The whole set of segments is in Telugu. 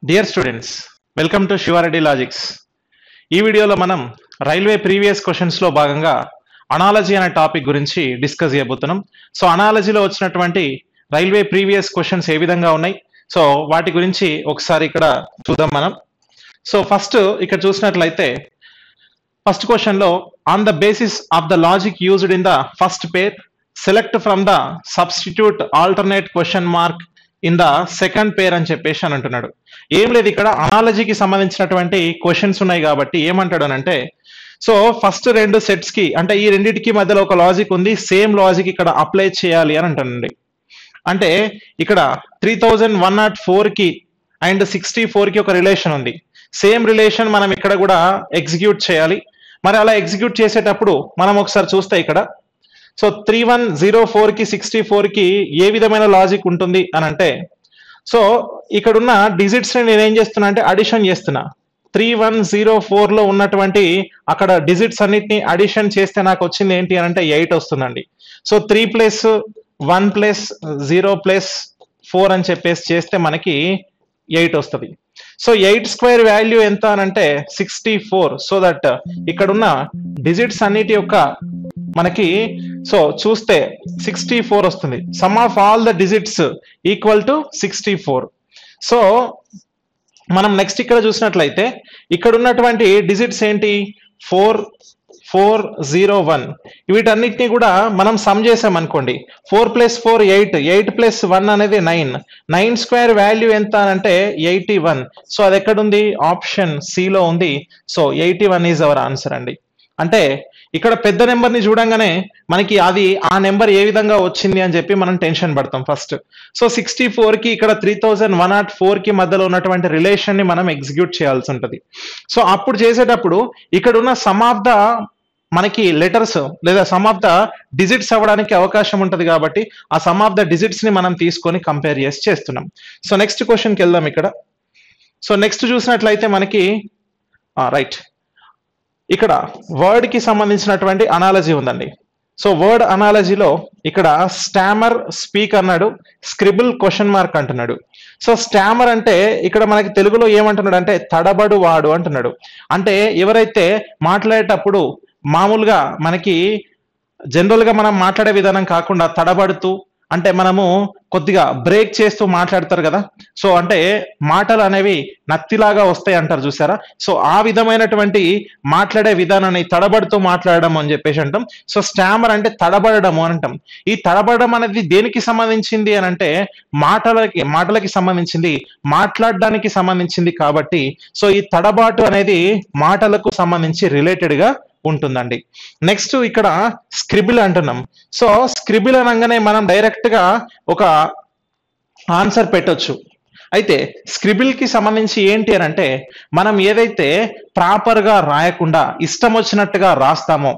Dear students, welcome to Shivareddy logics. ఈ వీడియోలో మనం రైల్వే ప్రీవియస్ క్వశ్చన్స్లో భాగంగా అనాలజీ అనే టాపిక్ గురించి డిస్కస్ చేయబోతున్నాం. సో అనాలజీలో వచ్చినటువంటి రైల్వే ప్రీవియస్ క్వశ్చన్స్ ఏ విధంగా ఉన్నాయి, సో వాటి గురించి ఒకసారి ఇక్కడ చూద్దాం మనం. సో ఫస్ట్ ఇక్కడ చూసినట్లయితే ఫస్ట్ క్వశ్చన్లో on the basis of the logic used in the first pair select from the substitute alternate question mark in the second పేర్ అని చెప్పేసి అని అంటున్నాడు. ఏం లేదు, ఇక్కడ అనాలజీకి సంబంధించినటువంటి క్వశ్చన్స్ ఉన్నాయి కాబట్టి ఏమంటాడు అనంటే, సో ఫస్ట్ రెండు సెట్స్ కి అంటే ఈ రెండింటికి మధ్యలో ఒక లాజిక్ ఉంది, సేమ్ లాజిక్ ఇక్కడ అప్లై చేయాలి అని అంటానండి. అంటే ఇక్కడ 3104 కి అండ్ 64 కి ఒక రిలేషన్ ఉంది, సేమ్ రిలేషన్ మనం ఇక్కడ కూడా ఎగ్జిక్యూట్ చేయాలి. మరి అలా ఎగ్జిక్యూట్ చేసేటప్పుడు మనం ఒకసారి చూస్తే ఇక్కడ సో 3104 కి 64 కి ఏ విధమైన లాజిక్ ఉంటుంది అని అంటే, సో ఇక్కడున్న డిజిట్స్ ని నేను ఏం చేస్తున్నా అంటే అడిషన్ చేస్తున్నా. 3104 లో ఉన్నటువంటి అక్కడ డిజిట్స్ అన్నిటిని అడిషన్ చేస్తే నాకు వచ్చింది ఏంటి అని అంటే 8 వస్తుందండి. సో 3 + 1 + 0 + 4 అని చెప్పేసి చేస్తే మనకి 8 వస్తుంది. సో 8 స్క్వేర్ వాల్యూ ఎంత అని అంటే 64. సో దట్ ఇక్కడున్న డిజిట్స్ అన్నిటి యొక్క మనకి సో చూస్తే 64 వస్తుంది. Some of all the digits equal to 64. So మనం నెక్స్ట్ ఇక్కడ చూసినట్లయితే ఇక్కడ ఉన్నటువంటి డిజిట్స్ ఏంటి 4 4 0 1 వీటన్నిటిని కూడా మనం సమ్ చేసాం అనుకోండి. 4 + 4 8, 8 + 1 అనేది 9. 9 స్క్వేర్ వాల్యూ ఎంత అంటే 81. సో అది ఎక్కడుంది, ఆప్షన్ సి లో ఉంది. సో 81 ఈజ్ అవర్ ఆన్సర్ అండి. అంటే ఇక్కడ పెద్ద నెంబర్ ని చూడంగానే మనకి అది ఆ నెంబర్ ఏ విధంగా వచ్చింది అని చెప్పి మనం టెన్షన్ పడతాం ఫస్ట్. సో 64 కి ఇక్కడ 3104 కి మధ్యలో ఉన్నటువంటి రిలేషన్ ని మనం ఎగ్జిక్యూట్ చేయాల్సి ఉంటుంది. సో అప్పుడు చేసేటప్పుడు ఇక్కడ ఉన్న సమ్ ఆఫ్ ద మనకి లెటర్స్ లేదా సమ్ ఆఫ్ ద డిజిట్స్ అవ్వడానికి అవకాశం ఉంటుంది కాబట్టి ఆ సమ్ ఆఫ్ ద డిజిట్స్ ని మనం తీసుకొని కంపేర్ చేసి చేస్తున్నాం. సో నెక్స్ట్ క్వశ్చన్కి వెళ్దాం ఇక్కడ. సో నెక్స్ట్ చూసినట్లయితే మనకి రైట్ ఇక్కడ వర్డ్ కి సంబంధించినటువంటి అనాలజీ ఉందండి. సో వర్డ్ అనాలజీలో ఇక్కడ స్టామర్, స్పీక్ అన్నాడు, స్క్రిబుల్ క్వశ్చన్ మార్క్ అంటున్నాడు. సో స్టామర్ అంటే ఇక్కడ మనకి తెలుగులో ఏమంటున్నాడు అంటే తడబడు వాడు అంటున్నాడు. అంటే ఎవరైతే మాట్లాడేటప్పుడు మామూలుగా మనకి జనరల్ గా మనం మాట్లాడే విధానం కాకుండా తడబడుతూ అంటే మనము కొద్దిగా బ్రేక్ చేస్తూ మాట్లాడతారు కదా, సో అంటే మాటలు అనేవి నత్తిలాగా వస్తాయి అంటారు చూసారా. సో ఆ విధమైనటువంటి మాట్లాడే విధానాన్ని తడబడుతూ మాట్లాడడం అని చెప్పేసి అంటాం. సో స్టామర్ అంటే తడబడడం అని అంటాం. ఈ తడబడడం అనేది దేనికి సంబంధించింది అని అంటే మాటలకి సంబంధించింది, మాట్లాడడానికి సంబంధించింది కాబట్టి సో ఈ తడబాటు అనేది మాటలకు సంబంధించి రిలేటెడ్ గా ఉంటుందండి. నెక్స్ట్ ఇక్కడ స్క్రిబుల్ అంటున్నాం. సో స్క్రిబుల్ అనగానే మనం డైరెక్ట్ గా ఒక ఆన్సర్ పెట్టొచ్చు. అయితే స్క్రిబుల్ కి సంబంధించి ఏంటి అని అంటే మనం ఏదైతే ప్రాపర్ గా రాయకుండా ఇష్టం వచ్చినట్టుగా రాస్తామో,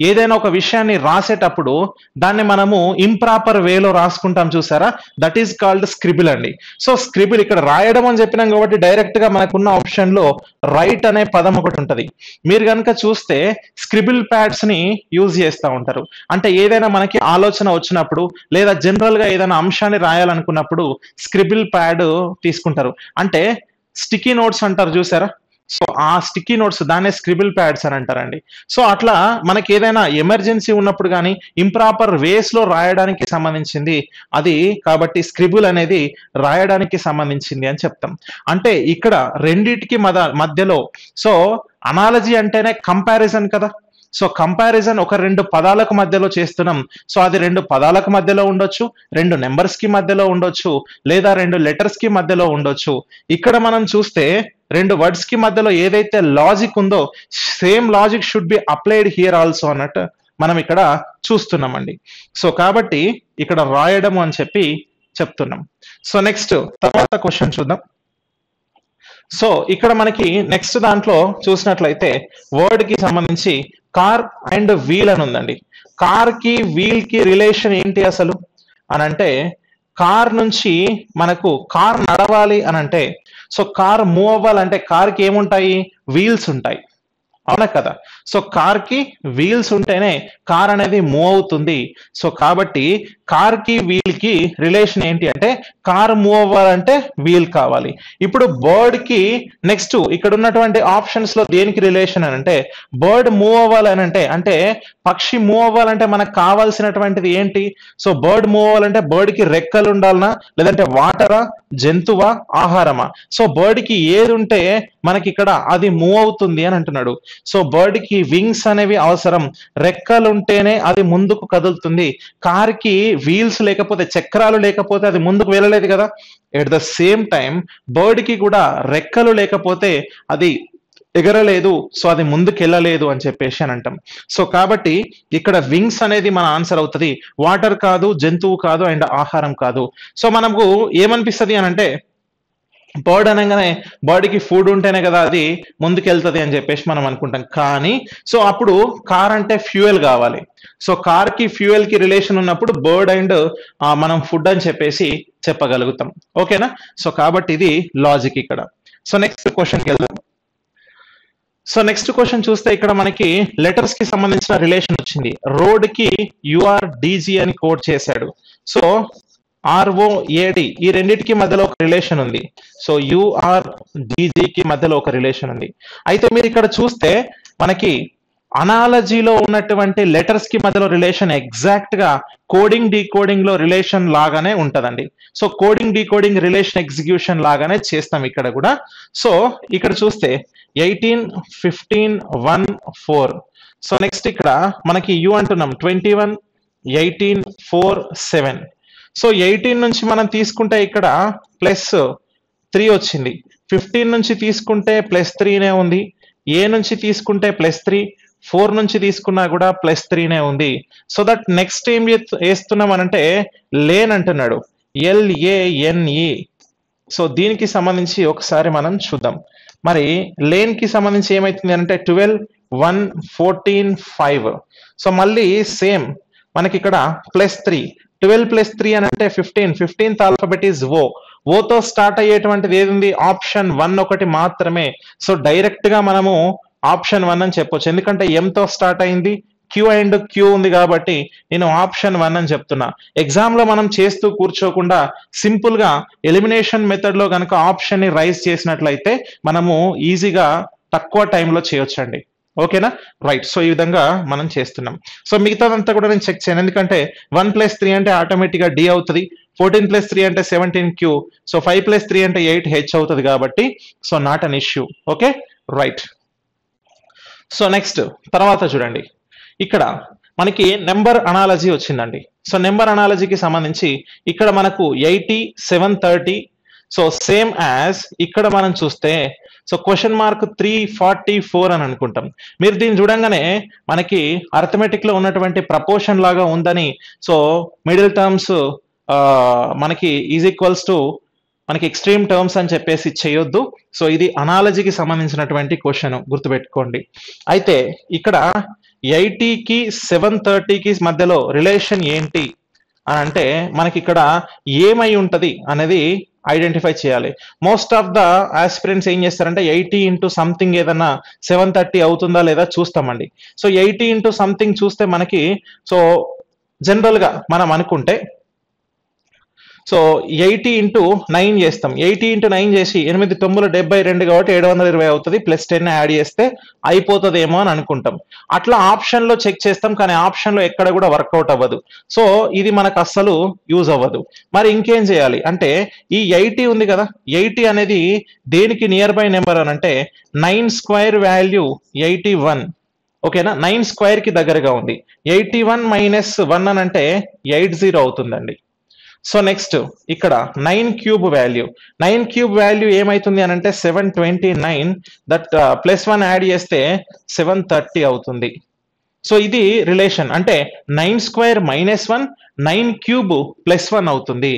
ఏదైనా ఒక విషయాన్ని రాసేటప్పుడు దాన్ని మనము ఇంప్రాపర్ వేలో రాసుకుంటాం చూసారా, దట్ ఈస్ కాల్డ్ స్క్రిబుల్ అండి. సో స్క్రిబుల్ ఇక్కడ రాయడం అని చెప్పినాం కాబట్టి డైరెక్ట్ గా మనకున్న ఆప్షన్ లో రైట్ అనే పదం ఒకటి ఉంటది. మీరు కనుక చూస్తే స్క్రిబుల్ ప్యాడ్స్ ని యూజ్ చేస్తూ ఉంటారు. అంటే ఏదైనా మనకి ఆలోచన వచ్చినప్పుడు లేదా జనరల్ గా ఏదైనా అంశాన్ని రాయాలనుకున్నప్పుడు స్క్రిబుల్ ప్యాడ్ తీసుకుంటారు. అంటే స్టిక్కీ నోట్స్ అంటారు చూసారా, సో ఆ స్టిక్కీ నోట్స్ దాన్నే స్క్రిబుల్ ప్యాడ్స్ అని అంటారండి. సో అట్లా మనకి ఏదైనా ఎమర్జెన్సీ ఉన్నప్పుడు కానీ ఇంప్రాపర్ వేస్ లో రాయడానికి సంబంధించింది అది, కాబట్టి స్క్రిబుల్ అనేది రాయడానికి సంబంధించింది అని చెప్తాం. అంటే ఇక్కడ రెండిటికి మధ్యలో సో అనాలజీ అంటేనే కంపారిజన్ కదా. సో కంపారిజన్ ఒక రెండు పదాలకు మధ్యలో చేస్తున్నాం. సో అది రెండు పదాలకు మధ్యలో ఉండొచ్చు, రెండు నెంబర్స్ కి మధ్యలో ఉండొచ్చు, లేదా రెండు లెటర్స్ కి మధ్యలో ఉండొచ్చు. ఇక్కడ మనం చూస్తే రెండు వర్డ్స్ కి మధ్యలో ఏదైతే లాజిక్ ఉందో same logic should be applied here also అన్నట్టు మనం ఇక్కడ చూస్తున్నామండి. సో కాబట్టి ఇక్కడ రాయడం అని చెప్పి చెప్తున్నాం. సో నెక్స్ట్ తర్వాత క్వశ్చన్ చూద్దాం. సో ఇక్కడ మనకి నెక్స్ట్ దాంట్లో చూసినట్లయితే వర్డ్ కి సంబంధించి కార్ అండ్ వీల్ అని ఉందండి. కార్ కి వీల్ కి రిలేషన్ ఏంటి అసలు అని అంటే, కార్ నుంచి మనకు కార్ నడవాలి అని అంటే, సో కార్ మూవ్ అవ్వాలంటే కార్ కి ఏముంటాయి, వీల్స్ ఉంటాయి, అవునా కదా. సో కార్ కి వీల్స్ ఉంటేనే కార్ అనేది మూవ్ అవుతుంది. సో కాబట్టి కార్ కి వీల్ కి రిలేషన్ ఏంటి అంటే కార్ మూవ్ అవ్వాలంటే వీల్ కావాలి. ఇప్పుడు బర్డ్ కి నెక్స్ట్ ఇక్కడ ఉన్నటువంటి ఆప్షన్స్ లో దేనికి రిలేషన్ అని అంటే బర్డ్ మూవ్ అవ్వాలని అంటే పక్షి మూవ్ అవ్వాలంటే మనకు కావాల్సినటువంటిది ఏంటి? సో బర్డ్ మూవ్ అవ్వాలంటే బర్డ్ కి రెక్కలు ఉండాలనా, లేదంటే వాటరా, జంతువా, ఆహారమా? సో బర్డ్ కి ఏది ఉంటే మనకి ఇక్కడ అది మూవ్ అవుతుంది అని అంటున్నాడు. సో బర్డ్ కి వింగ్స్ అనేవి అవసరం, రెక్కలు ఉంటేనే అది ముందుకు కదులుతుంది. కార్ కి వీల్స్ లేకపోతే, చక్రాలు లేకపోతే అది ముందుకు వెళ్ళలేదు కదా. At the same time bird కి కూడా రెక్కలు లేకపోతే అది ఎగరలేదు, సో అది ముందుకు వెళ్ళలేదు అని చెప్పేసి అని అంటాం. సో కాబట్టి ఇక్కడ వింగ్స్ అనేది మన ఆన్సర్ అవుతుంది. వాటర్ కాదు, జంతువు కాదు, అండ్ ఆహారం కాదు. సో మనకు ఏమనిపిస్తుంది అని అంటే బర్డ్ అనగానే బాడీకి ఫుడ్ ఉంటేనే కదా అది ముందుకెళ్తుంది అని చెప్పేసి మనం అనుకుంటాం. కానీ సో అప్పుడు కార్ అంటే ఫ్యూయల్ కావాలి. సో కార్ కి ఫ్యూయల్ కి రిలేషన్ ఉన్నప్పుడు బర్డ్ అండ్ మనం ఫుడ్ అని చెప్పేసి చెప్పగలుగుతాం. ఓకేనా? సో కాబట్టి ఇది లాజిక్ ఇక్కడ. సో నెక్స్ట్ క్వశ్చన్కి వెళ్దాం. సో నెక్స్ట్ క్వశ్చన్ చూస్తే ఇక్కడ మనకి లెటర్స్ కి సంబంధించిన రిలేషన్ వచ్చింది. రోడ్ కి URDG అని కోడ్ చేశాడు. సో ROAD ఈ రెండింటికి మధ్యలో ఒక రిలేషన్ ఉంది. సో URDG కి మధ్యలో ఒక రిలేషన్ ఉంది. అయితే మీరు ఇక్కడ చూస్తే మనకి అనాలజీలో ఉన్నటువంటి లెటర్స్ కి మధ్యలో రిలేషన్ ఎగ్జాక్ట్ గా కోడింగ్ డీకోడింగ్ లో రిలేషన్ లాగానే ఉంటదండి. So coding decoding relation execution లాగానే చేస్తాం ఇక్కడ కూడా. సో ఇక్కడ చూస్తే 18, 15, 1, 4. సో నెక్స్ట్ ఇక్కడ మనకి U అంటున్నాం 21, 18, 4, 7. సో 18 నుంచి మనం తీసుకుంటే ఇక్కడ +3 వచ్చింది. 15 నుంచి తీసుకుంటే +3నే ఉంది. A నుంచి తీసుకుంటే +3, 4 నుంచి తీసుకున్నా కూడా +3నే ఉంది. సో దట్ నెక్స్ట్ ఏం వేస్తున్నాం అనంటే లేన్ అంటున్నాడు, LANE. సో దీనికి సంబంధించి ఒకసారి మనం చూద్దాం. మరి లేన్ కి సంబంధించి ఏమైతుంది అంటే 12, 1, 14, 5. సో మళ్ళీ సేమ్ మనకి ఇక్కడ +3, 12 + 3 అని అంటే 15. 15th ఆల్ఫాబెట్ ఈజ్ ఓతో స్టార్ట్ అయ్యేటువంటిది ఏది ఉంది? ఆప్షన్ 1 ఒకటి మాత్రమే. సో డైరెక్ట్ గా మనము ఆప్షన్ 1 అని చెప్పొచ్చు. ఎందుకంటే M తో స్టార్ట్ అయింది, Q అండ్ Q ఉంది కాబట్టి నేను ఆప్షన్ 1 అని చెప్తున్నా. ఎగ్జామ్ లో మనం చేస్తూ కూర్చోకుండా సింపుల్ గా ఎలిమినేషన్ మెథడ్ లో కనుక ఆప్షన్ ని రైజ్ చేసినట్లయితే మనము ఈజీగా తక్కువ టైంలో చేయొచ్చండి. ఓకేనా? రైట్. సో ఈ విధంగా మనం చేస్తున్నాం. సో మిగతాదంతా కూడా నేను చెక్ చేయను, ఎందుకంటే 1 + 3 అంటే ఆటోమేటిక్ గా D అవుతుంది, 14 + 3 అంటే 17Q, సో 5 + 3 అంటే 8H అవుతుంది కాబట్టి so not an issue. Okay, right. So next తర్వాత చూడండి, ఇక్కడ మనకి నెంబర్ అనాలజీ వచ్చిందండి. సో నెంబర్ అనాలజీకి సంబంధించి ఇక్కడ మనకు 80, 730. సో సేమ్ యాజ్ ఇక్కడ మనం చూస్తే సో క్వశ్చన్ మార్క్ 344 అని అనుకుంటాం. మీరు దీన్ని చూడంగానే మనకి అర్థమెటిక్ లో ఉన్నటువంటి ప్రపోర్షన్ లాగా ఉందని, సో మిడిల్ టర్మ్స్ మనకి ఈజ్ ఈక్వల్స్ టు మనకి ఎక్స్ట్రీమ్ టర్మ్స్ అని చెప్పేసి చేయొద్దు. సో ఇది అనాలజీకి సంబంధించినటువంటి క్వశ్చన్, గుర్తుపెట్టుకోండి. అయితే ఇక్కడ 80కి 730కి మధ్యలో రిలేషన్ ఏంటి అని అంటే మనకి ఇక్కడ ఏమై ఉంటది అనేది ఐడెంటిఫై చేయాలి. మోస్ట్ ఆఫ్ ద ఆస్పిరెంట్స్ ఏం చేస్తారంటే 80 ఇంటూ సంథింగ్ ఏదన్నా 730 అవుతుందా లేదా చూస్తామండి. సో 80 ఇంటూ సంథింగ్ చూస్తే మనకి సో జనరల్ గా మనం అనుకుంటే సో 80 ఇంటూ 9 చేస్తాం. 80 ఇంటూ 9 చేసి 8 9 72 కాబట్టి 720 అవుతుంది. +10 యాడ్ చేస్తే అయిపోతుందేమో అని అనుకుంటాం. అట్లా ఆప్షన్ లో చెక్ చేస్తాం, కానీ ఆప్షన్ లో ఎక్కడ కూడా వర్కౌట్ అవ్వదు. సో ఇది మనకు అస్సలు యూజ్ అవ్వదు. మరి ఇంకేం చేయాలి అంటే ఈ 80 ఉంది కదా, 80 అనేది దేనికి నియర్ బై నెంబర్ అని అంటే 9² వాల్యూ 81. ఓకేనా? 9² కి దగ్గరగా ఉంది. 81 - 1 అని అంటే 80 అవుతుందండి. సో నెక్స్ట్ ఇక్కడ 9³ వాల్యూ, 9³ వాల్యూ ఏమైతుంది అని అంటే 729. దట్ +1 యాడ్ చేస్తే 730 అవుతుంది. సో ఇది రిలేషన్ అంటే 9² - 1, 9³ +1 అవుతుంది.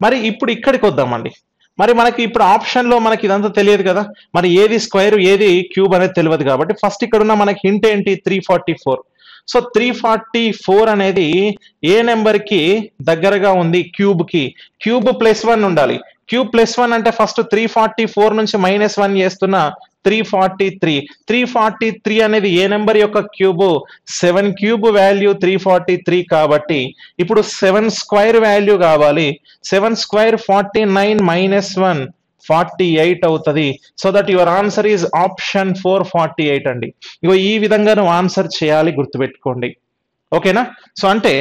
మరి ఇప్పుడు ఇక్కడికి వద్దామండి. మరి మనకి ఇప్పుడు ఆప్షన్ లో మనకి ఇదంతా తెలియదు కదా, మరి ఏది స్క్వేర్ ఏది క్యూబ్ అనేది తెలియదు కాబట్టి ఫస్ట్ ఇక్కడ ఉన్న మనకి హింట్ ఏంటి? 344. సో 344 అనేది ఏ నెంబర్ కి దగ్గరగా ఉంది? క్యూబ్ కి. క్యూబ్ +1 ఉండాలి. క్యూబ్ +1 అంటే ఫస్ట్ 344 నుంచి -1 చేస్తున్నా 343 అనేది ఏ నెంబర్ యొక్క క్యూబ్? 7 క్యూబ్ వాల్యూ 343 కాబట్టి ఇప్పుడు 7 స్క్వేర్ వాల్యూ కావాలి. 7 స్క్వేర్ 49 మైనస్ 1 48 అవుతుంది. So that your answer is option 448 అండి. ఇగో ఈ విధంగా నువ్వు ఆన్సర్ చేయాలి, గుర్తుపెట్టుకోండి. ఓకేనా? సో అంటే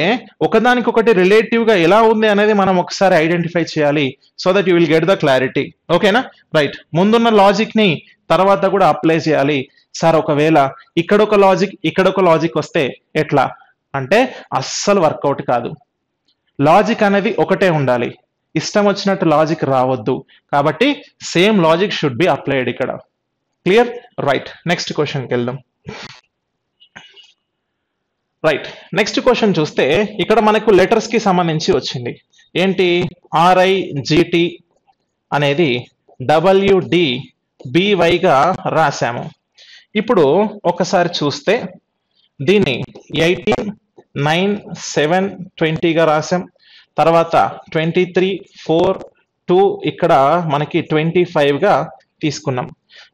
ఒకదానికొకటి రిలేటివ్ గా ఎలా ఉంది అనేది మనం ఒకసారి ఐడెంటిఫై చేయాలి. So that you will get the clarity. ఓకేనా? రైట్. ముందున్న లాజిక్ ని తర్వాత కూడా అప్లై చేయాలి. సార్ ఒకవేళ ఇక్కడొక లాజిక్ వస్తే ఎట్లా అంటే అస్సలు వర్కౌట్ కాదు. లాజిక్ అనేది ఒకటే ఉండాలి, ఇష్టం వచ్చినట్టు లాజిక్ రావద్దు. కాబట్టి same logic should be applied ఇక్కడ. క్లియర్? రైట్. నెక్స్ట్ క్వశ్చన్కి వెళ్దాం. రైట్. నెక్స్ట్ క్వశ్చన్ చూస్తే ఇక్కడ మనకు లెటర్స్ కి సంబంధించి వచ్చింది. ఏంటి? RIGT అనేది WDBY గా రాశాము. ఇప్పుడు ఒకసారి చూస్తే దీన్ని 18 9 7 20 గా రాసాం. తర్వాత 23 4 2 ఇక్కడ మనకి 25 గా తీసుకున్నాం.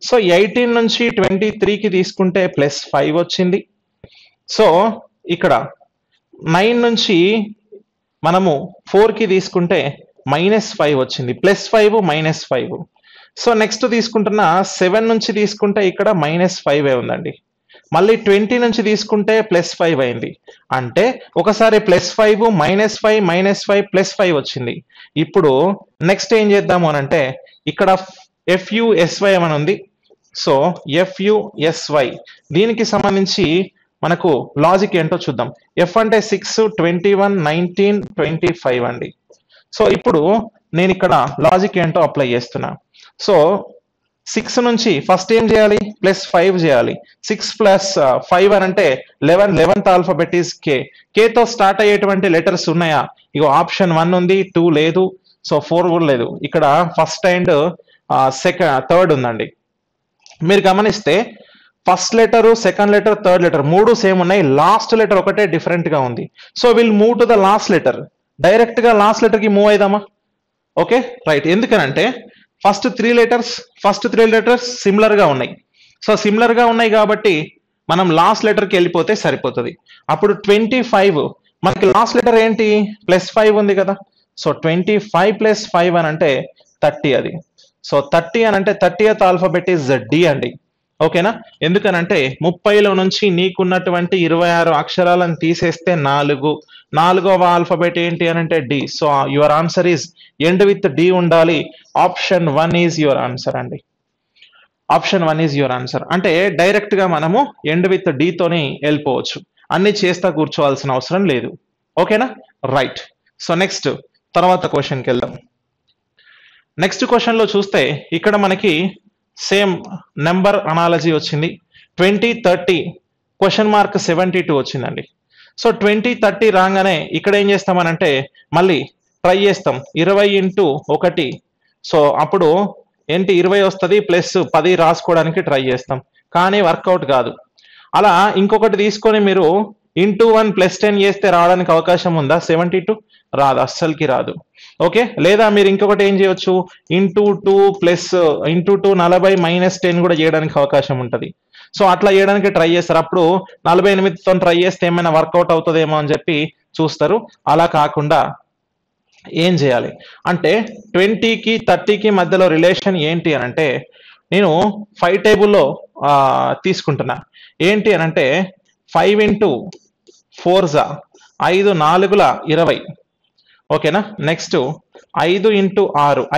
సో 18 నుంచి 23కి తీసుకుంటే +5 వచ్చింది. సో ఇక్కడ 9 నుంచి మనము 4కి తీసుకుంటే -5 వచ్చింది. +5 -5. సో నెక్స్ట్ తీసుకుంటున్న 7 నుంచి తీసుకుంటే ఇక్కడ -5 ఉందండి. మళ్ళీ 20 నుంచి తీసుకుంటే +5 అయింది. అంటే ఒకసారి +5 -5 -5 +5 వచ్చింది. ఇప్పుడు నెక్స్ట్ ఏం చేద్దాము అని అంటే ఇక్కడ FUSY అని ఉంది. సో FUSY దీనికి సంబంధించి మనకు లాజిక్ ఏంటో చూద్దాం. F అంటే 6 21 19 25 అండి. సో ఇప్పుడు నేను ఇక్కడ లాజిక్ ఏంటో అప్లై చేస్తున్నా. సో 6 నుంచి ఫస్ట్ ఏం చేయాలి? +5 చేయాలి. 6 + 5 అని అంటే 11. 11th alphabet is K. Kతో స్టార్ట్ అయ్యేటువంటి లెటర్స్ ఉన్నాయా? ఇగో ఆప్షన్ 1 ఉంది, 2 లేదు, సో 4 కూడా లేదు. ఇక్కడ ఫస్ట్ అండ్ థర్డ్ ఉందండి. మీరు గమనిస్తే first letter, second letter, third letter 3 same ఉన్నాయి. లాస్ట్ లెటర్ ఒకటే డిఫరెంట్ గా ఉంది. So will move to the last letter. Direct గా లాస్ట్ లెటర్ కి మూవ్ అయిదామా? Okay, right. ఎందుకనంటే ఫస్ట్ త్రీ లెటర్స్ సిమిలర్ గా ఉన్నాయి. సో సిమిలర్ గా ఉన్నాయి కాబట్టి మనం లాస్ట్ లెటర్ కి వెళ్ళిపోతే సరిపోతుంది. అప్పుడు 25 మనకి లాస్ట్ లెటర్ ఏంటి? +5 ఉంది కదా. సో 25 + 5 అని అంటే 30 అది. సో 30 అని అంటే 30th ఆల్ఫాబెట్ ఈజ్ D అండి. ఓకేనా? ఎందుకనంటే 30లో నుంచి నీకున్నటువంటి 26 అక్షరాలను తీసేస్తే 4వ ఆల్ఫాబెట్ ఏంటి అని అంటే D. So your answer is end with D ఉండాలి. ఆప్షన్ 1 ఈజ్ యువర్ ఆన్సర్ అండి. Option 1 is your answer. అంటే డైరెక్ట్ గా మనము ఎండ్ విత్ D తోని వెళ్ళిపోవచ్చు. అన్ని చేస్తా కూర్చోవాల్సిన అవసరం లేదు. ఓకేనా? రైట్. సో నెక్స్ట్ తర్వాత క్వశ్చన్కి వెళ్దాం. నెక్స్ట్ క్వశ్చన్ లో చూస్తే ఇక్కడ మనకి సేమ్ నెంబర్ అనాలజీ వచ్చింది. 20 30 (72) వచ్చిందండి. సో 20 30 రాగానే ఇక్కడ ఏం చేస్తామనంటే మళ్ళీ ట్రై చేస్తాం. 20 × 1. సో అప్పుడు ఏంటి 20 వస్తుంది, +10 రాసుకోవడానికి ట్రై చేస్తాం, కానీ వర్కౌట్ కాదు. అలా ఇంకొకటి తీసుకొని మీరు ×1 +10 చేస్తే రావడానికి అవకాశం ఉందా? 72 రాదు, అస్సలకి రాదు. ఓకే, లేదా మీరు ఇంకొకటి ఏం చేయొచ్చు? ×2 40 -10 కూడా చేయడానికి అవకాశం ఉంటుంది. సో అట్లా చేయడానికి ట్రై చేస్తారు. అప్పుడు 48తో ట్రై చేస్తే ఏమైనా వర్కౌట్ అవుతుందేమో అని చెప్పి చూస్తారు. అలా కాకుండా ఏం చేయాలి అంటే 20కి 30కి మధ్యలో రిలేషన్ ఏంటి అని అంటే నేను 5 టేబుల్లో తీసుకుంటున్నా. ఏంటి అని అంటే 5 × 4 5 4 20. ఓకేనా? నెక్స్ట్ 5 × 6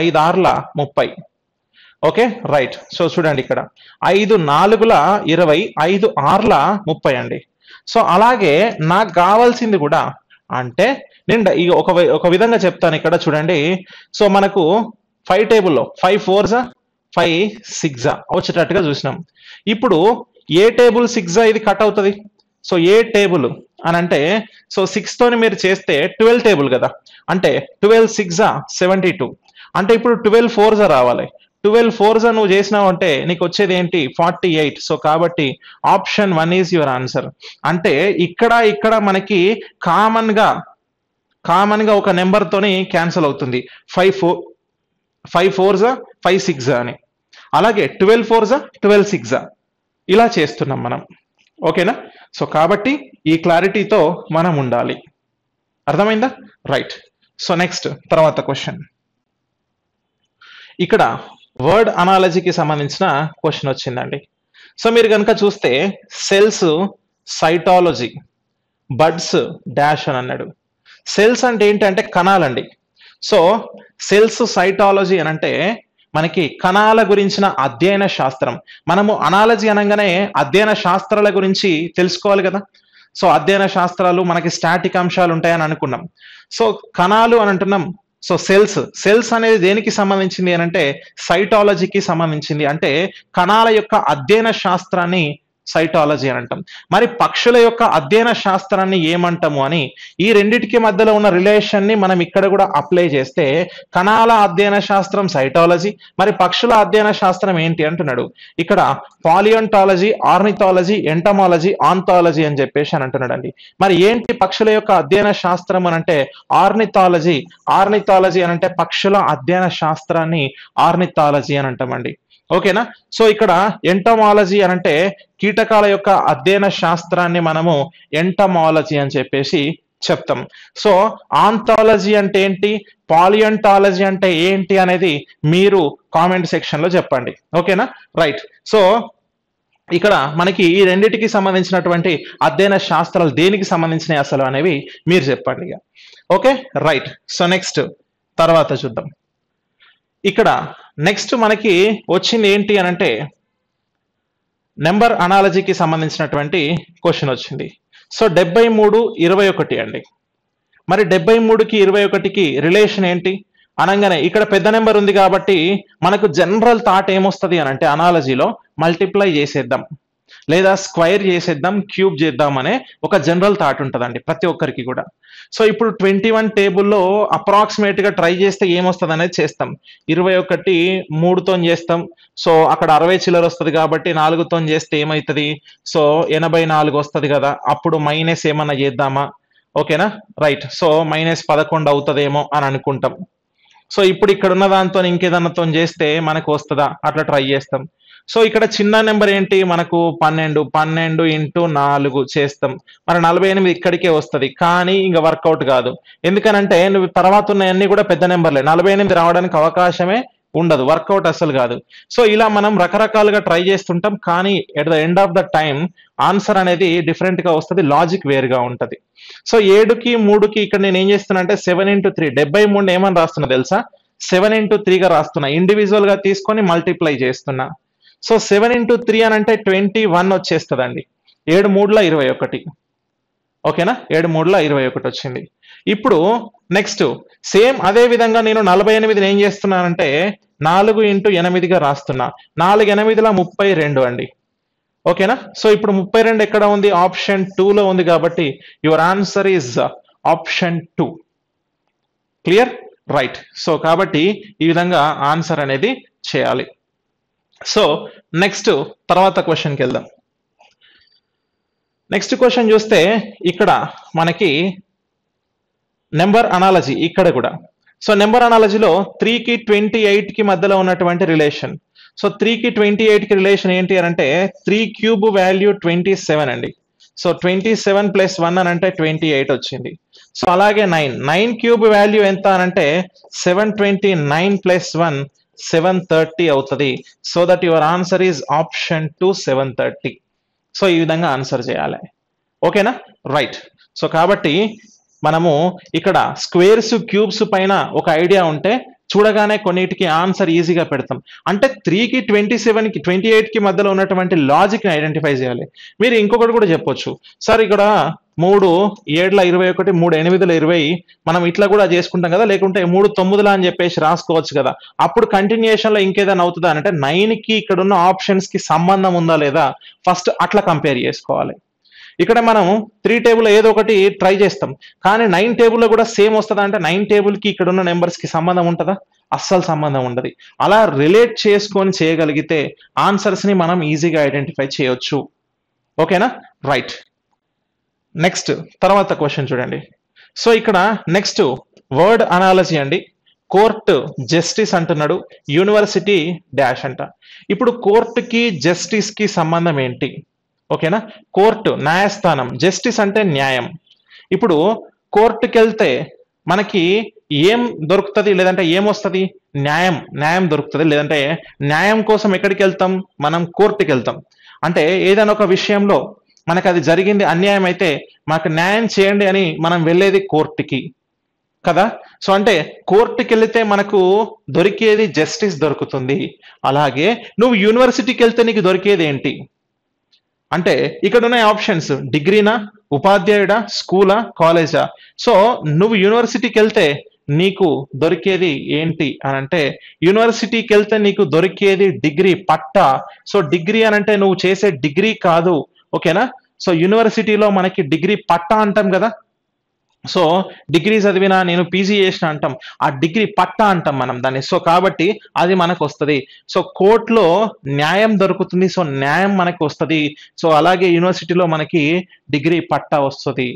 5 6 30. Okay, right. సో చూడండి ఇక్కడ 5 4 20 5 6 30 అండి. సో అలాగే నాకు కావాల్సింది కూడా అంటే నేను ఒక విధంగా చెప్తాను ఇక్కడ చూడండి. సో మనకు 5 టేబుల్లో 5 4 5 6 వచ్చేటట్టుగా చూసినాం. ఇప్పుడు ఏ టేబుల్ 6 ఇది కట్ అవుతుంది. సో ఏ టేబుల్ అని అంటే సో 6 తోని మీరు చేస్తే 12 టేబుల్ కదా. అంటే 12 6 72. అంటే ఇప్పుడు 12 4 రావాలి. 12 4 నువ్వు చేసినావు అంటే నీకు వచ్చేది ఏంటి? 48. సో కాబట్టి ఆప్షన్ 1 ఈజ్ యువర్ ఆన్సర్. అంటే ఇక్కడ మనకి కామన్ గా ఒక నెంబర్ తోని క్యాన్సిల్ అవుతుంది. 5 4 5 6 అని. అలాగే 12 4 12 6 ఇలా చేస్తున్నాం మనం. ఓకేనా? సో కాబట్టి ఈ క్లారిటీతో మనం ఉండాలి. అర్థమైందా? రైట్. సో నెక్స్ట్ తర్వాత క్వశ్చన్. ఇక్కడ వర్డ్ అనాలజీకి సంబంధించిన క్వశ్చన్ వచ్చిందండి. సో మీరు కనుక చూస్తే సెల్స్ సైటాలజీ బడ్స్ డాష్ అని అన్నాడు. సెల్స్ అంటే ఏంటంటే కణాలండి. సో సెల్స్ సైటాలజీ అని అంటే మనకి కణాల గురించిన అధ్యయన శాస్త్రం. మనము అనాలజీ అనగానే అధ్యయన శాస్త్రాల గురించి తెలుసుకోవాలి కదా. సో అధ్యయన శాస్త్రాలు మనకి స్టాటిక్ అంశాలు ఉంటాయని అనుకున్నాం. సో కణాలు అని అంటున్నాం. సో సెల్స్ అనేది దేనికి సంబంధించింది అని అంటే సైటాలజీకి సంబంధించింది. అంటే కణాల యొక్క అధ్యయన శాస్త్రాన్ని సైటాలజీ అని అంటాం. మరి పక్షుల యొక్క అధ్యయన శాస్త్రాన్ని ఏమంటాము అని ఈ రెండిటికి మధ్యలో ఉన్న రిలేషన్ ని మనం ఇక్కడ కూడా అప్లై చేస్తే కణాల అధ్యయన శాస్త్రం సైటాలజీ, మరి పక్షుల అధ్యయన శాస్త్రం ఏంటి అంటున్నాడు. ఇక్కడ పాలియోంటాలజీ, ఆర్నిథాలజీ, ఎంటమాలజీ, ఆంథాలజీ అని చెప్పేసి అని అంటున్నాడు అండి. మరి ఏంటి పక్షుల యొక్క అధ్యయన శాస్త్రం అని అంటే ఆర్నిథాలజీ. ఆర్నిథాలజీ అని అంటే పక్షుల అధ్యయన శాస్త్రాన్ని ఆర్నిథాలజీ అని అంటామండి. ఓకేనా? సో ఇక్కడ ఎంటమాలజీ అని అంటే కీటకాల యొక్క అధ్యయన శాస్త్రాన్ని మనము ఎంటమాలజీ అని చెప్పేసి చెప్తాం. సో ఆంథాలజీ అంటే ఏంటి, పాలియంటాలజీ అంటే ఏంటి అనేది మీరు కామెంట్ సెక్షన్ లో చెప్పండి. ఓకేనా? రైట్. సో ఇక్కడ మనకి ఈ రెండిటికి సంబంధించినటువంటి అధ్యయన శాస్త్రాలు దేనికి సంబంధించినవి అసలు అనేవి మీరు చెప్పండి. Okay, right. సో నెక్స్ట్ తర్వాత చూద్దాం. ఇక్కడ నెక్స్ట్ మనకి వచ్చింది ఏంటి అని అంటే నెంబర్ అనాలజీకి సంబంధించినటువంటి క్వశ్చన్ వచ్చింది. సో 73 21 అండి. మరి 73కి 21కి రిలేషన్ ఏంటి అనగానే ఇక్కడ పెద్ద నెంబర్ ఉంది కాబట్టి మనకు జనరల్ థాట్ ఏమొస్తుంది అని అంటే అనాలజీలో మల్టిప్లై చేసేద్దాం లేదా స్క్వైర్ చేసేద్దాం, క్యూబ్ చేద్దాం అనే ఒక జనరల్ థాట్ ఉంటుందండి ప్రతి ఒక్కరికి కూడా. సో ఇప్పుడు 21 టేబుల్లో అప్రాక్సిమేట్ గా ట్రై చేస్తే ఏమొస్తుంది అనేది చేస్తాం. 21 3తో చేస్తాం. సో అక్కడ 60 చిల్లర వస్తుంది కాబట్టి 4తో చేస్తే ఏమవుతుంది, సో 84 వస్తుంది కదా. అప్పుడు మైనస్ ఏమన్నా చేద్దామా? ఓకేనా? రైట్. సో -11 అవుతుందేమో అని అనుకుంటాం. సో ఇప్పుడు ఇక్కడ ఉన్న దాంతో ఇంకేదన్నతో చేస్తే మనకు వస్తుందా, అట్లా ట్రై చేస్తాం. సో ఇక్కడ చిన్న నెంబర్ ఏంటి మనకు 12 ఇంటూ 4 చేస్తాం. మరి 48 ఇక్కడికే వస్తుంది, కానీ ఇంకా వర్కౌట్ కాదు. ఎందుకనంటే నువ్వు తర్వాత ఉన్నాయన్నీ కూడా పెద్ద నెంబర్లే, 48 రావడానికి అవకాశమే ఉండదు, వర్కౌట్ అసలు కాదు. సో ఇలా మనం రకరకాలుగా ట్రై చేస్తుంటాం, కానీ at the end of the time answer అనేది డిఫరెంట్ గా వస్తుంది, లాజిక్ వేరుగా ఉంటది. సో 7కి 3కి ఇక్కడ నేను ఏం చేస్తున్నా అంటే 7 into 3 73 ఏమని రాస్తున్నా తెలుసా, 7 into 3గా రాస్తున్నా. ఇండివిజువల్ గా తీసుకొని మల్టిప్లై చేస్తున్నా. సో 7 into 3 అని అంటే 21 వచ్చేస్తుందండి. 7 3ల 21. ఓకేనా? 7 3ల 21 వచ్చింది. ఇప్పుడు నెక్స్ట్ సేమ్ అదే విధంగా నేను 48 ఏం చేస్తున్నానంటే 4 into 8గా రాస్తున్నా. 4 8ల 32 అండి. ఓకేనా? సో ఇప్పుడు 32 ఎక్కడ ఉంది, ఆప్షన్ 2లో ఉంది కాబట్టి your answer is option 2. Clear? Right. So కాబట్టి ఈ విధంగా ఆన్సర్ అనేది చేయాలి. సో నెక్స్ట్ తర్వాత క్వశ్చన్కి వెళ్దాం. నెక్స్ట్ క్వశ్చన్ చూస్తే ఇక్కడ మనకి నెంబర్ అనాలజీ ఇక్కడ కూడా. సో నెంబర్ అనాలజీలో 3కి 28కి మధ్యలో ఉన్నటువంటి రిలేషన్. సో 3కి 28కి రిలేషన్ ఏంటి అని అంటే 3 క్యూబ్ వాల్యూ 27 అండి. సో 27 + 1 అని అంటే 28 వచ్చింది. సో అలాగే 9 క్యూబ్ వాల్యూ ఎంత అని అంటే 729 + 1 730 అవుతుంది. So that your answer is option 2 730. So ఈ విధంగా ఆన్సర్ చేయాలి. ఓకేనా? రైట్. సో కాబట్టి మనము ఇక్కడ స్క్వేర్స్ క్యూబ్స్ పైన ఒక ఐడియా ఉంటే చూడగానే కొన్నిటికి ఆన్సర్ ఈజీగా పెడతాం. అంటే 3కి 27కి 28కి మధ్యలో ఉన్నటువంటి లాజిక్ ని ఐడెంటిఫై చేయాలి. మీరు ఇంకొకటి కూడా చెప్పొచ్చు, సార్ ఇక్కడ 3 7ల 21 3 8ల 20 మనం ఇట్లా కూడా చేసుకుంటాం కదా, లేకుంటే 3 9ల అని చెప్పేసి రాసుకోవచ్చు కదా. అప్పుడు కంటిన్యూషన్ లో ఇంకేదైనా అవుతుందా అంటే 9కి ఇక్కడ ఉన్న ఆప్షన్స్ కి సంబంధం ఉందా లేదా ఫస్ట్ అట్లా కంపేర్ చేసుకోవాలి. ఇక్కడ మనం 3 టేబుల్ ఏదో ఒకటి ట్రై చేస్తాం, కానీ 9 టేబుల్లో కూడా సేమ్ వస్తుందా అంటే 9 టేబుల్కి ఇక్కడ ఉన్న నెంబర్స్ కి సంబంధం ఉంటుందా? అస్సలు సంబంధం ఉండదు. అలా రిలేట్ చేసుకొని చేయగలిగితే ఆన్సర్స్ ని మనం ఈజీగా ఐడెంటిఫై చేయొచ్చు. ఓకేనా? రైట్. నెక్స్ట్ తర్వాత క్వశ్చన్ చూడండి. సో ఇక్కడ నెక్స్ట్ వర్డ్ అనాలజీ అండి. కోర్ట్ జస్టిస్ అంటున్నాడు, యూనివర్సిటీ డాష్ అంట. ఇప్పుడు కోర్టుకి జస్టిస్ కి సంబంధం ఏంటి? ఓకేనా, కోర్టు న్యాయస్థానం, జస్టిస్ అంటే న్యాయం. ఇప్పుడు కోర్టుకి వెళ్తే మనకి ఏం దొరుకుతుంది, లేదంటే ఏమొస్తుంది? న్యాయం. న్యాయం దొరుకుతుంది. లేదంటే న్యాయం కోసం ఎక్కడికి వెళ్తాం? మనం కోర్టుకి వెళ్తాం. అంటే ఏదైనా ఒక విషయంలో మనకు అది జరిగింది అన్యాయం అయితే మాకు న్యాయం చేయండి అని మనం వెళ్ళేది కోర్టుకి కదా. సో అంటే కోర్టుకి వెళితే మనకు దొరికేది జస్టిస్ దొరుకుతుంది. అలాగే నువ్వు యూనివర్సిటీకి వెళ్తే నీకు దొరికేది ఏంటి అంటే ఇక్కడ ఉన్నాయి ఆప్షన్స్: డిగ్రీనా, ఉపాధ్యాయుడా, స్కూలా, కాలేజా. సో నువ్వు యూనివర్సిటీకి వెళ్తే నీకు దొరికేది ఏంటి అని అంటే, యూనివర్సిటీకి వెళ్తే నీకు దొరికేది డిగ్రీ పట్టా. సో డిగ్రీ అని అంటే నువ్వు చేసే డిగ్రీ కాదు, ఓకేనా. సో యూనివర్సిటీలో మనకి డిగ్రీ పట్టా అంటాం కదా. సో డిగ్రీ చదివినా, నేను పీజీ చేసిన అంటాం, ఆ డిగ్రీ పట్టా అంటాం మనం దాన్ని. సో కాబట్టి అది మనకు వస్తుంది. సో కోర్టులో న్యాయం దొరుకుతుంది, సో న్యాయం మనకు వస్తుంది. సో అలాగే యూనివర్సిటీలో మనకి డిగ్రీ పట్టా వస్తుంది,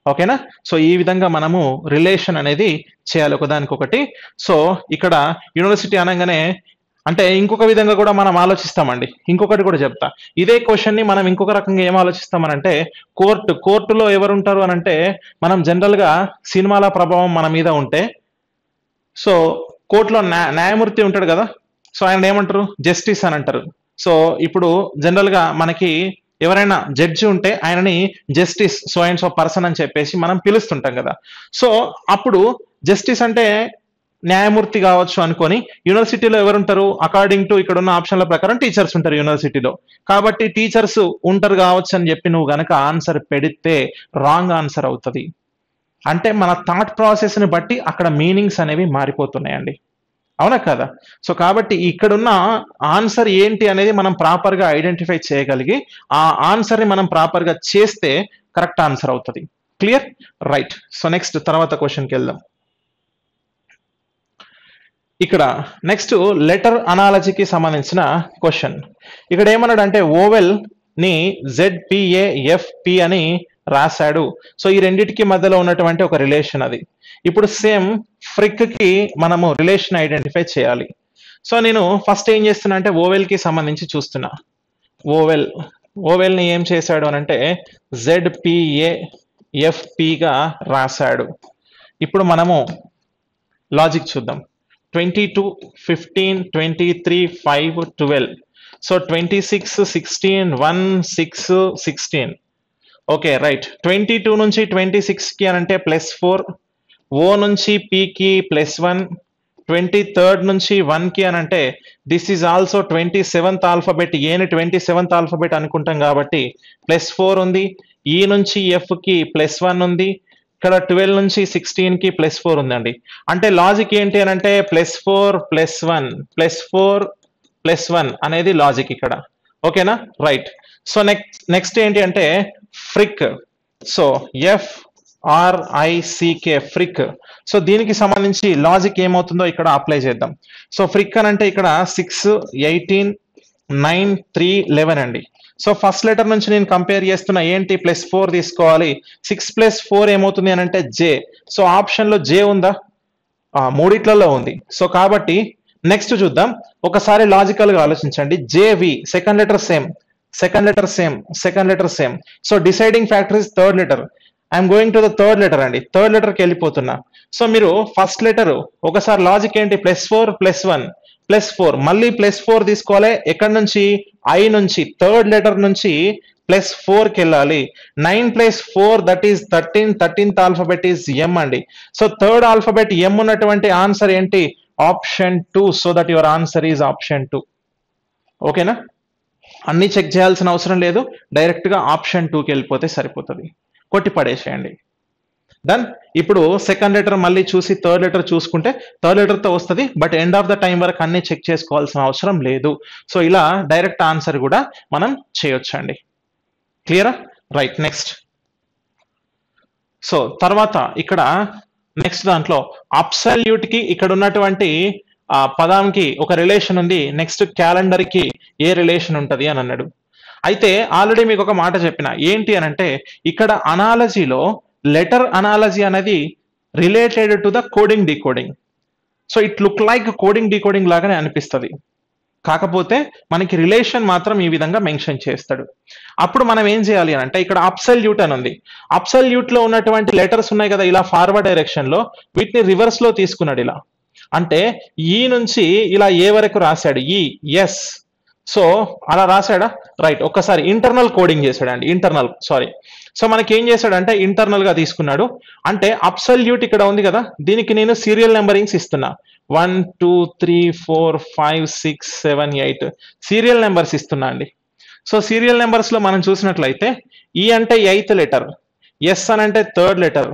ఓకేనా. సో ఈ విధంగా మనము రిలేషన్ అనేది చేయాలి ఒకదానికొకటి. సో ఇక్కడ యూనివర్సిటీ అనగానే అంటే ఇంకొక విధంగా కూడా మనం ఆలోచిస్తామండి. ఇంకొకటి కూడా చెప్తా. ఇదే క్వశ్చన్ ని మనం ఇంకొక రకంగా ఏం ఆలోచిస్తామనంటే, కోర్టులో ఎవరు ఉంటారు అని అంటే, మనం జనరల్ గా సినిమాల ప్రభావం మన మీద ఉంటే, సో కోర్టులో న్యాయమూర్తి ఉంటాడు కదా, సో ఆయన ఏమంటారు? జస్టిస్ అని అంటారు. సో ఇప్పుడు జనరల్ గా మనకి ఎవరైనా జడ్జి ఉంటే ఆయనని justice so and so person అని చెప్పేసి మనం పిలుస్తుంటాం కదా. సో అప్పుడు జస్టిస్ అంటే న్యాయమూర్తి కావచ్చు అనుకొని, యూనివర్సిటీలో ఎవరు ఉంటారు? అకార్డింగ్ టు ఇక్కడ ఉన్న ఆప్షన్ల ప్రకారం టీచర్స్ ఉంటారు యూనివర్సిటీలో. కాబట్టి టీచర్స్ ఉంటారు కావచ్చు అని చెప్పి నువ్వు గనక ఆన్సర్ పెడితే రాంగ్ ఆన్సర్ అవుతుంది. అంటే మన థాట్ ప్రాసెస్ ని బట్టి అక్కడ మీనింగ్స్ అనేవి మారిపోతున్నాయండి, అవునా కదా. సో కాబట్టి ఇక్కడున్న ఆన్సర్ ఏంటి అనేది మనం ప్రాపర్ గా ఐడెంటిఫై చేయగలిగి ఆ ఆన్సర్ ని మనం ప్రాపర్ గా చేస్తే కరెక్ట్ ఆన్సర్ అవుతుంది. క్లియర్? రైట్. సో నెక్స్ట్ తర్వాత క్వశ్చన్కి వెళ్దాం. ఇక్కడ నెక్స్ట్ లెటర్ అనాలజీకి సంబంధించిన క్వశ్చన్. ఇక్కడ ఏమన్నాడు అంటే, ఓవెల్ ని ZPAFP అని రాశాడు. సో ఈ రెండిటికి మధ్యలో ఉన్నటువంటి ఒక రిలేషన్ అది. ఇప్పుడు సేమ్ ఫ్రిక్ కి మనము రిలేషన్ ఐడెంటిఫై చేయాలి. సో నేను ఫస్ట్ ఏం చేస్తున్నా అంటే ఓవెల్ కి సంబంధించి చూస్తున్నా. ఓవెల్ ని ఏం చేశాడు అని అంటే ZPAFP గా రాశాడు. ఇప్పుడు మనము లాజిక్ చూద్దాం. 22, 15, 23, 5, 12. సో 26, 16, 1, 6, 16. Okay right. 22 నుంచి 26 కి అని అంటే +4, O నుంచి P కి +1, 23rd నుంచి 1 కి అని అంటే this is also 27th alphabet. ఏని 27th ఆల్ఫాబెట్ అనుకుంటాం కాబట్టి +4 ఉంది. E నుంచి F కి +1 ఉంది. ఇక్కడ 12 నుంచి 16 కి +4 ఉందండి. అంటే లాజిక్ ఏంటి అని అంటే +4 +1 +4 +1 అనేది లాజిక్ ఇక్కడ, ఓకేనా. రైట్. సో నెక్స్ట్ ఏంటి అంటే frick. So FRICK frick. So దీనికి సంబంధించి లాజిక్ ఏమవుతుందో ఇక్కడ అప్లై చేద్దాం. సో ఫ్రిక్ అని అంటే ఇక్కడ 6, 18, 9, 3, 11 అండి. సో ఫస్ట్ లెటర్ నుంచి నేను కంపేర్ చేస్తున్నా ఏంటి? +4 తీసుకోవాలి. 6 + 4 ఏమవుతుంది అని అంటే J. సో ఆప్షన్ లో J ఉందా? మూడిట్లలో ఉంది. సో కాబట్టి నెక్స్ట్ చూద్దాం. ఒకసారి లాజికల్ గా ఆలోచించండి. JV second letter same, second letter same, second letter same. So deciding factor is third letter. I'm going to the third letter అండి. థర్డ్ లెటర్ కి వెళ్ళిపోతున్నా. సో మీరు ఫస్ట్ లెటర్ ఒకసారి లాజిక్ ఏంటి? +4 +1 +4, మళ్ళీ +4 తీసుకోవాలి. ఎక్కడి నుంచి? I నుంచి, థర్డ్ లెటర్ నుంచి +4 కి వెళ్ళాలి. 9 + 4 that is 13. 13th alphabet is M అండి. సో థర్డ్ ఆల్ఫాబెట్ M ఉన్నటువంటి ఆన్సర్ ఏంటి? Option 2. So that your answer is option 2. ఓకేనా. అన్ని చెక్ చేయాల్సిన అవసరం లేదు, డైరెక్ట్ గా ఆప్షన్ 2కి వెళ్ళిపోతే సరిపోతుంది. కొట్టి పడేసేయండి. డన్. ఇప్పుడు సెకండ్ లెటర్ మళ్ళీ చూసి థర్డ్ లెటర్ చూసుకుంటే థర్డ్ లెటర్ తో వస్తుంది. But end of the time వరకు అన్ని చెక్ చేసుకోవాల్సిన అవసరం లేదు. సో ఇలా డైరెక్ట్ ఆన్సర్ కూడా మనం చేయొచ్చండి. క్లియరా? రైట్. నెక్స్ట్. సో తర్వాత ఇక్కడ నెక్స్ట్ దాంట్లో అబ్సల్యూట్ కి ఇక్కడ ఉన్నటువంటి పదానికి ఒక రిలేషన్ ఉంది. నెక్స్ట్ క్యాలెండర్ కి ఏ రిలేషన్ ఉంటది అని అన్నాడు. అయితే ఆల్రెడీ మీకు ఒక మాట చెప్పిన ఏంటి అని అంటే ఇక్కడ అనాలజీలో లెటర్ అనాలజీ అనేది related to the coding decoding. So it look like coding decoding లాగానే అనిపిస్తుంది, కాకపోతే మనకి రిలేషన్ మాత్రం ఈ విధంగా మెన్షన్ చేస్తాడు. అప్పుడు మనం ఏం చేయాలి అని అంటే ఇక్కడ అబ్సల్యూట్ అని ఉంది. అబ్సల్యూట్ లో ఉన్నటువంటి లెటర్స్ ఉన్నాయి కదా ఇలా ఫార్వర్డ్ డైరెక్షన్ లో, వీటిని రివర్స్ లో తీసుకున్నాడు ఇలా. అంటే ఈ నుంచి ఇలా ఏ వరకు రాశాడు ఈ ఎస్, సో అలా రాశాడా రైట్. ఒక్కసారి ఇంటర్నల్ కోడింగ్ చేశాడండి, ఇంటర్నల్ సారీ. సో మనకి ఏం చేశాడంటే ఇంటర్నల్ గా తీసుకున్నాడు. అంటే అబ్సల్యూట్ ఇక్కడ ఉంది కదా, దీనికి నేను సీరియల్ నెంబరింగ్స్ ఇస్తున్నా 1 2 3 4 5 6 7 8 సీరియల్ నెంబర్స్ ఇస్తున్నా అండి. సో సీరియల్ నెంబర్స్ లో మనం చూసినట్లయితే ఈ అంటే 8th లెటర్, ఎస్ అని అంటే 3rd లెటర్,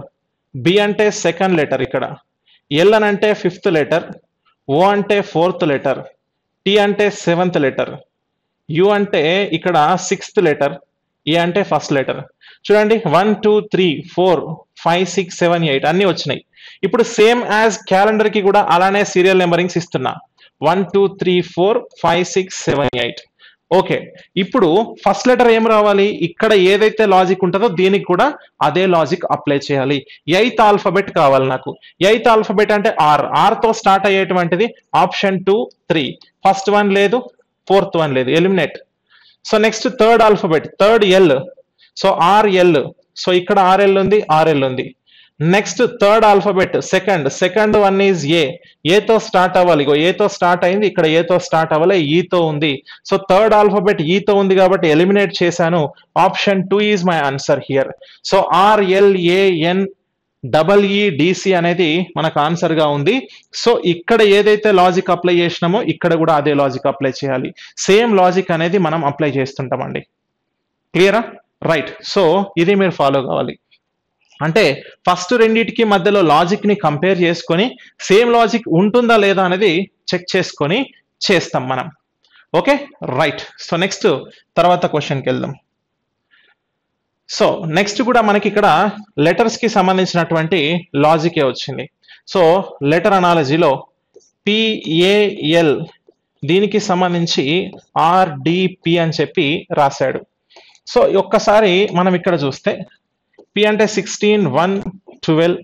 బి అంటే 2nd లెటర్, ఇక్కడ ఎల్ అని అంటే 5th లెటర్, ఓ అంటే 4th లెటర్, టి అంటే 7th లెటర్, యు అంటే ఇక్కడ 6th లెటర్, ఏ అంటే 1st లెటర్. చూడండి 1 2 3 4 5 6 7 8 అన్ని వచ్చినాయి. ఇప్పుడు సేమ్ యాజ్ క్యాలెండర్ కి కూడా అలానే సీరియల్ నెంబరింగ్స్ ఇస్తున్నా 1 2 3 4 5 6 7 8. ఓకే, ఇప్పుడు ఫస్ట్ లెటర్ ఏం రావాలి, ఇక్కడ ఏదైతే లాజిక్ ఉంటుందో దీనికి కూడా అదే లాజిక్ అప్లై చేయాలి. 8th ఆల్ఫాబెట్ కావాలి నాకు. 8th ఆల్ఫాబెట్ అంటే ఆర్, ఆర్ తో స్టార్ట్ అయ్యేటువంటిది ఆప్షన్ 2 3, ఫస్ట్ వన్ లేదు, 4th వన్ లేదు, eliminate. So next 3rd alphabet, 3rd L, so RL, so ఇక్కడ ఆర్ఎల్ ఉంది, ఆర్ఎల్ ఉంది. Next 3rd alphabet second one is A, ఏతో స్టార్ట్ అవ్వాలి, ఇగో ఏతో స్టార్ట్ అయింది, ఇక్కడ ఏతో స్టార్ట్ అవ్వాలి, ఈతో ఉంది. సో 3rd ఆల్ఫాబెట్ ఈతో ఉంది కాబట్టి ఎలిమినేట్ చేశాను. Option 2 is my answer here. So RLAN EEDC అనేది మనకు ఆన్సర్ గా ఉంది. సో ఇక్కడ ఏదైతే లాజిక్ అప్లై చేసినామో ఇక్కడ కూడా అదే లాజిక్ అప్లై చేయాలి. సేమ్ లాజిక్ అనేది మనం అప్లై చేస్తుంటామండి. క్లియరా రైట్. సో ఇది మీరు ఫాలో కావాలి. అంటే ఫస్ట్ రెండింటికి మధ్యలో లాజిక్ ని కంపేర్ చేసుకొని సేమ్ లాజిక్ ఉంటుందా లేదా అనేది చెక్ చేసుకొని చేస్తాం మనం. Okay right. సో నెక్స్ట్ తర్వాత క్వశ్చన్కి వెళ్దాం. సో నెక్స్ట్ కూడా మనకి ఇక్కడ లెటర్స్ కి సంబంధించినటువంటి లాజికే వచ్చింది. సో లెటర్ అనాలజీలో పిఏఎల్ దీనికి సంబంధించి ఆర్డిపి అని చెప్పి రాశాడు. సో ఒక్కసారి మనం ఇక్కడ చూస్తే పి అంటే 16 1 12,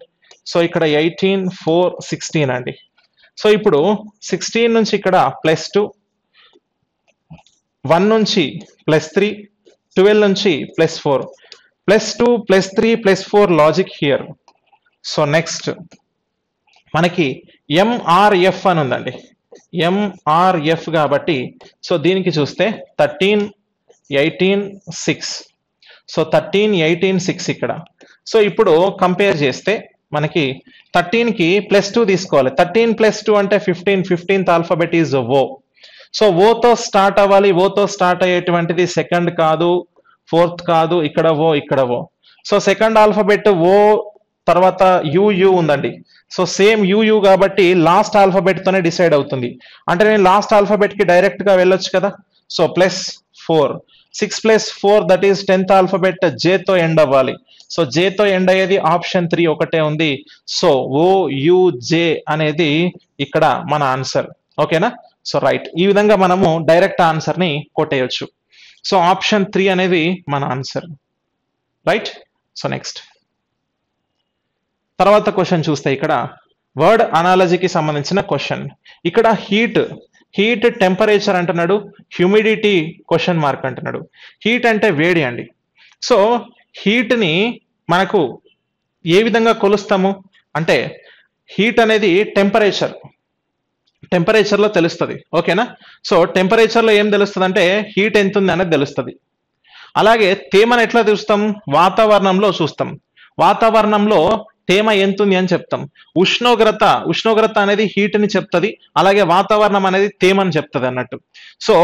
సో ఇక్కడ 18 4 16 అండి. సో ఇప్పుడు 16 నుంచి ఇక్కడ +2, 1 నుంచి +3, 12 నుంచి +4, +2 +3 +4 లాజిక్ హియర్. సో నెక్స్ట్ మనకి ఎంఆర్ఎఫ్ అని ఉందండి, ఎంఆర్ఎఫ్ కాబట్టి సో దీనికి చూస్తే 13 18 6, సో 13 18 6 ఇక్కడ. సో ఇప్పుడు కంపేర్ చేస్తే మనకి 13 కి +2 తీసుకోవాలి. 13 +2 అంటే 15, 15th alphabet is O. So ఓతో స్టార్ట్ అవ్వాలి, ఓతో స్టార్ట్ అయ్యేటువంటిది సెకండ్ కాదు, 4th కాదు, ఇక్కడ ఓ ఇక్కడ ఓ. సో సెకండ్ ఆల్ఫాబెట్ ఓ తర్వాత యుయు ఉందండి. సో సేమ్ యుయు కాబట్టి లాస్ట్ ఆల్ఫాబెట్ తోనే డిసైడ్ అవుతుంది. అంటే నేను లాస్ట్ ఆల్ఫాబెట్ కి డైరెక్ట్ గా వెళ్ళొచ్చు కదా. So +4, 6 + 4 that is 10th alphabet J తో ఎండ్ అవ్వాలి. సో జే తో ఎండ్ అయ్యేది ఆప్షన్ 3 ఒకటే ఉంది. సో ఓయుజే అనేది ఇక్కడ మన ఆన్సర్. ఓకేనా. సో రైట్, ఈ విధంగా మనము డైరెక్ట్ ఆన్సర్ ని కొట్టేయచ్చు. సో ఆప్షన్ 3 అనేది మన ఆన్సర్. రైట్. సో నెక్స్ట్ తర్వాత క్వశ్చన్ చూస్తే ఇక్కడ వర్డ్ అనాలజీకి సంబంధించిన క్వశ్చన్. ఇక్కడ హీట్ టెంపరేచర్ అంటున్నాడు, హ్యూమిడిటీ క్వశ్చన్ మార్క్ అంటున్నాడు. హీట్ అంటే వేడి అండి. సో హీట్ ని మనకు ఏ విధంగా కొలుస్తాము అంటే హీట్ అనేది టెంపరేచర్ లో తెలుస్తుంది. ఓకేనా. సో టెంపరేచర్ లో ఏం తెలుస్తుంది అంటే హీట్ ఎంత ఉంది అనేది తెలుస్తుంది. అలాగే తేమను ఎట్లా చూస్తాం, వాతావరణంలో చూస్తాం. వాతావరణంలో తేమ ఎంత ఉంది అని చెప్తాం. ఉష్ణోగ్రత అనేది హీట్ ని చెప్తుంది, అలాగే వాతావరణం అనేది తేమని చెప్తుంది అన్నట్టు. సో